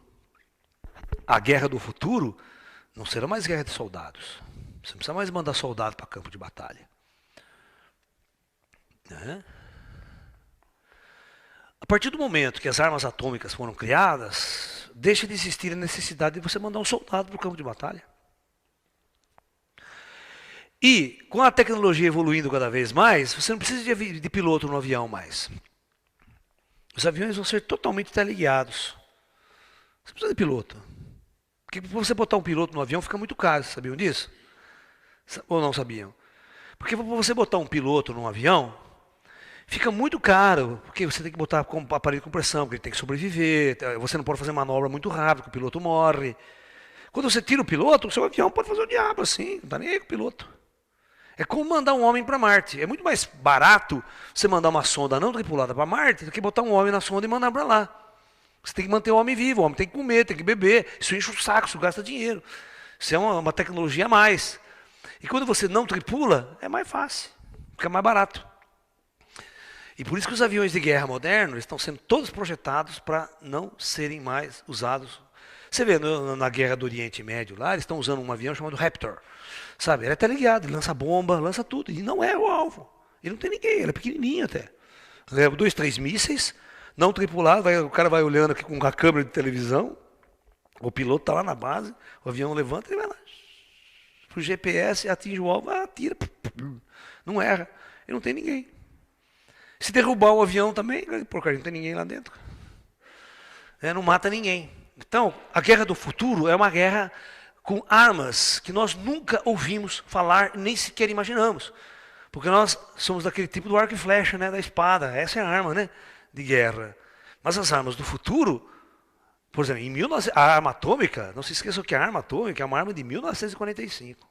A guerra do futuro não será mais guerra de soldados. Você não precisa mais mandar soldado para campo de batalha. Né? A partir do momento que as armas atômicas foram criadas, deixa de existir a necessidade de você mandar um soldado para o campo de batalha. E, com a tecnologia evoluindo cada vez mais, você não precisa de piloto no avião mais. Os aviões vão ser totalmente teleguiados. Você não precisa de piloto. Porque para você botar um piloto no avião fica muito caro, sabiam disso? Ou não sabiam? Porque para você botar um piloto num avião, fica muito caro, porque você tem que botar com aparelho de compressão, porque ele tem que sobreviver, você não pode fazer manobra muito rápido, porque o piloto morre. Quando você tira o piloto, o seu avião pode fazer o diabo assim, não está nem aí com o piloto. É como mandar um homem para Marte. É muito mais barato você mandar uma sonda não tripulada para Marte do que botar um homem na sonda e mandar para lá. Você tem que manter o homem vivo, o homem tem que comer, tem que beber. Isso enche o saco, isso gasta dinheiro. Isso é uma tecnologia a mais. E quando você não tripula, é mais fácil, fica mais barato. E por isso que os aviões de guerra modernos estão sendo todos projetados para não serem mais usados. Você vê na guerra do Oriente Médio lá, eles estão usando um avião chamado Raptor. Sabe, ele é teleguiado, ele lança bomba, lança tudo. E não é o alvo. Ele não tem ninguém, ele é pequenininho até. Leva 2, 3 mísseis, não tripulado, o cara vai olhando aqui com a câmera de televisão, o piloto está lá na base, o avião levanta, ele vai lá. O GPS atinge o alvo, atira, não erra. E não tem ninguém. Se derrubar o avião também, porcaria, não tem ninguém lá dentro. Não mata ninguém. Então, a guerra do futuro é uma guerra com armas que nós nunca ouvimos falar, nem sequer imaginamos. Porque nós somos daquele tipo do arco e flecha, né, da espada. Essa é a arma, né, de guerra. Mas as armas do futuro, por exemplo, a arma atômica, não se esqueçam que a arma atômica é uma arma de 1945.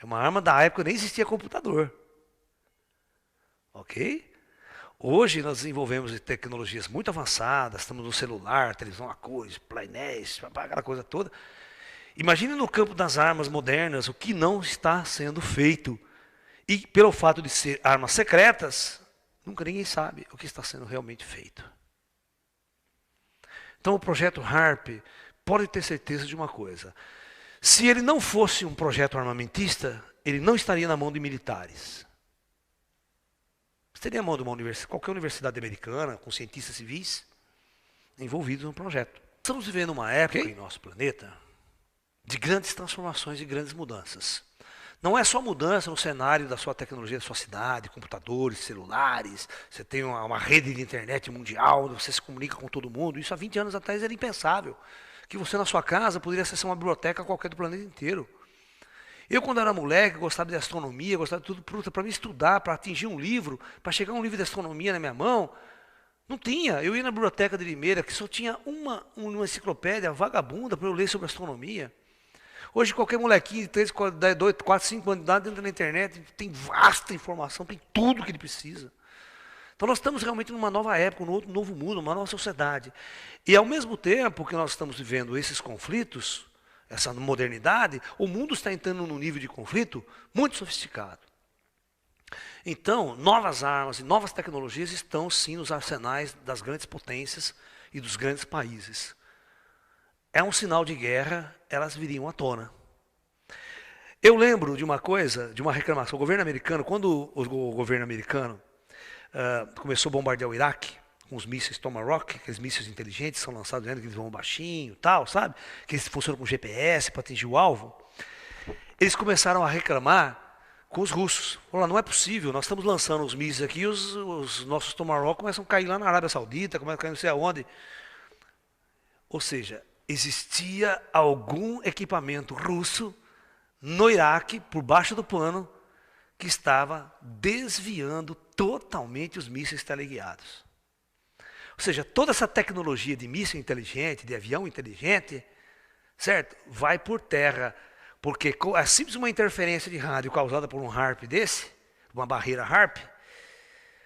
É uma arma da época que nem existia computador. Ok? Hoje nós desenvolvemos tecnologias muito avançadas, estamos no celular, televisão a cores, painéis, aquela coisa toda. Imagine no campo das armas modernas o que não está sendo feito. E pelo fato de ser armas secretas, nunca ninguém sabe o que está sendo realmente feito. Então o projeto HARP pode ter certeza de uma coisa. Se ele não fosse um projeto armamentista, ele não estaria na mão de militares. Estaria na mão de qualquer universidade americana, com cientistas civis, envolvidos no projeto. Estamos vivendo uma época em nosso planeta de grandes transformações e grandes mudanças. Não é só mudança no cenário da sua tecnologia, da sua cidade, computadores, celulares, você tem uma rede de internet mundial, você se comunica com todo mundo. Isso há 20 anos atrás era impensável. Que você na sua casa poderia acessar uma biblioteca qualquer do planeta inteiro. Eu, quando era moleque, gostava de astronomia, gostava de tudo, para me estudar, para atingir um livro, para chegar um livro de astronomia na minha mão, não tinha. Eu ia na biblioteca de Limeira, que só tinha uma enciclopédia vagabunda para eu ler sobre astronomia. Hoje, qualquer molequinho de 3, 4, 5 anos de idade entra na internet, tem vasta informação, tem tudo que ele precisa. Então, nós estamos realmente numa nova época, num outro novo mundo, uma nova sociedade. E, ao mesmo tempo que nós estamos vivendo esses conflitos, essa modernidade, o mundo está entrando num nível de conflito muito sofisticado. Então, novas armas e novas tecnologias estão, sim, nos arsenais das grandes potências e dos grandes países. É um sinal de guerra, elas viriam à tona. Eu lembro de uma coisa, de uma reclamação. O governo americano, quando o governo americano começou a bombardear o Iraque, com os mísseis Tomahawk, aqueles mísseis inteligentes, são lançados, que eles vão baixinho, tal, sabe? Que eles funcionam com GPS para atingir o alvo. Eles começaram a reclamar com os russos. Falaram, não é possível, nós estamos lançando os mísseis aqui, os nossos Tomahawk começam a cair lá na Arábia Saudita, começam a cair não sei aonde. Ou seja, existia algum equipamento russo no Iraque, por baixo do pano, que estava desviando totalmente os mísseis teleguiados. Ou seja, toda essa tecnologia de míssil inteligente, de avião inteligente, certo? Vai por terra, porque é simples uma interferência de rádio causada por um HARP desse, uma barreira HARP,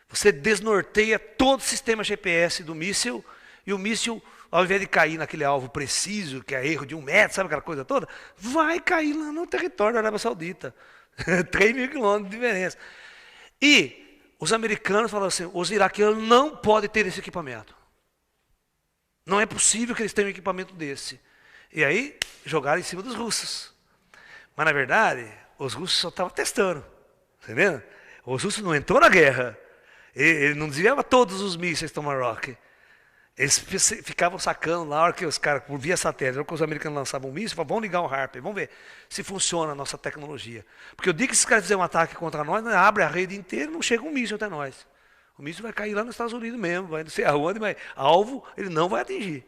você desnorteia todo o sistema GPS do míssil, e o míssil, ao invés de cair naquele alvo preciso, que é erro de 1 metro, sabe aquela coisa toda, vai cair lá no território da Arábia Saudita. 3.000 quilômetros de diferença. E os americanos falaram assim, os iraquianos não podem ter esse equipamento. Não é possível que eles tenham um equipamento desse. E aí, jogaram em cima dos russos. Mas, na verdade, os russos só estavam testando. Entendeu? Os russos não entrou na guerra. Ele não desviava todos os mísseis Tomahawk. Eles ficavam sacando na hora que os caras, por via satélite, na hora que os americanos lançavam um míssil, falavam, vamos ligar o HARP, vamos ver se funciona a nossa tecnologia. Porque o dia que esses caras fizerem um ataque contra nós, abre a rede inteira e não chega um míssil até nós. O míssil vai cair lá nos Estados Unidos mesmo, vai não sei aonde, mas alvo ele não vai atingir.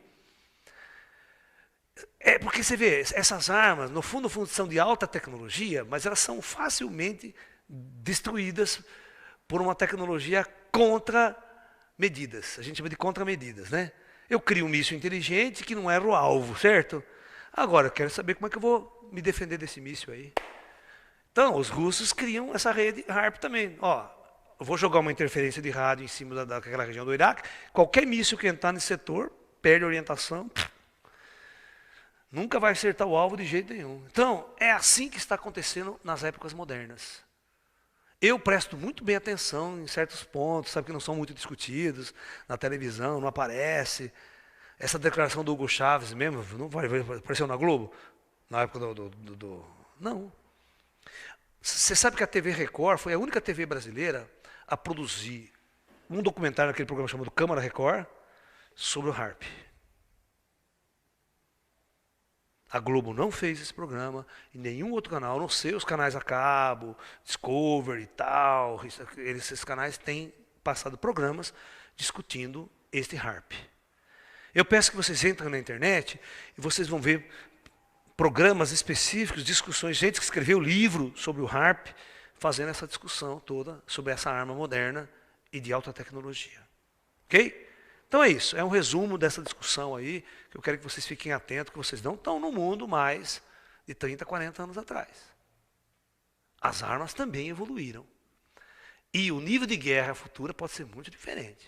É porque você vê, essas armas, no fundo, são de alta tecnologia, mas elas são facilmente destruídas por uma tecnologia contra medidas. A gente chama de contramedidas, né? Eu crio um míssil inteligente que não erra o alvo, certo? Agora, eu quero saber como é que eu vou me defender desse míssil aí. Então, os russos criam essa rede HARP também. Ó, eu vou jogar uma interferência de rádio em cima daquela região do Iraque. Qualquer míssil que entrar nesse setor, perde a orientação, nunca vai acertar o alvo de jeito nenhum. Então, é assim que está acontecendo nas épocas modernas. Eu presto muito bem atenção em certos pontos, sabe, que não são muito discutidos, na televisão, não aparece. Essa declaração do Hugo Chávez mesmo, não apareceu na Globo? Na época Não. Você sabe que a TV Record foi a única TV brasileira a produzir um documentário naquele programa chamado Câmara Record sobre o HARP. A Globo não fez esse programa, e nenhum outro canal, a não sei os canais a cabo, Discovery e tal, esses canais têm passado programas discutindo este HARP. Eu peço que vocês entrem na internet e vocês vão ver programas específicos, discussões, gente que escreveu livro sobre o HARP, fazendo essa discussão toda sobre essa arma moderna e de alta tecnologia. Ok? Então é isso, é um resumo dessa discussão aí, que eu quero que vocês fiquem atentos, que vocês não estão no mundo mais de 30, 40 anos atrás. As armas também evoluíram. E o nível de guerra futura pode ser muito diferente.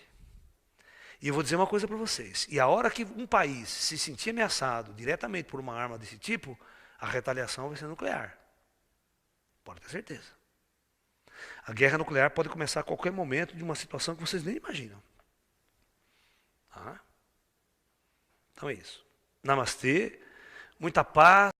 E eu vou dizer uma coisa para vocês, e a hora que um país se sentir ameaçado diretamente por uma arma desse tipo, a retaliação vai ser nuclear. Pode ter certeza. A guerra nuclear pode começar a qualquer momento de uma situação que vocês nem imaginam. Então é isso. Namastê, muita paz.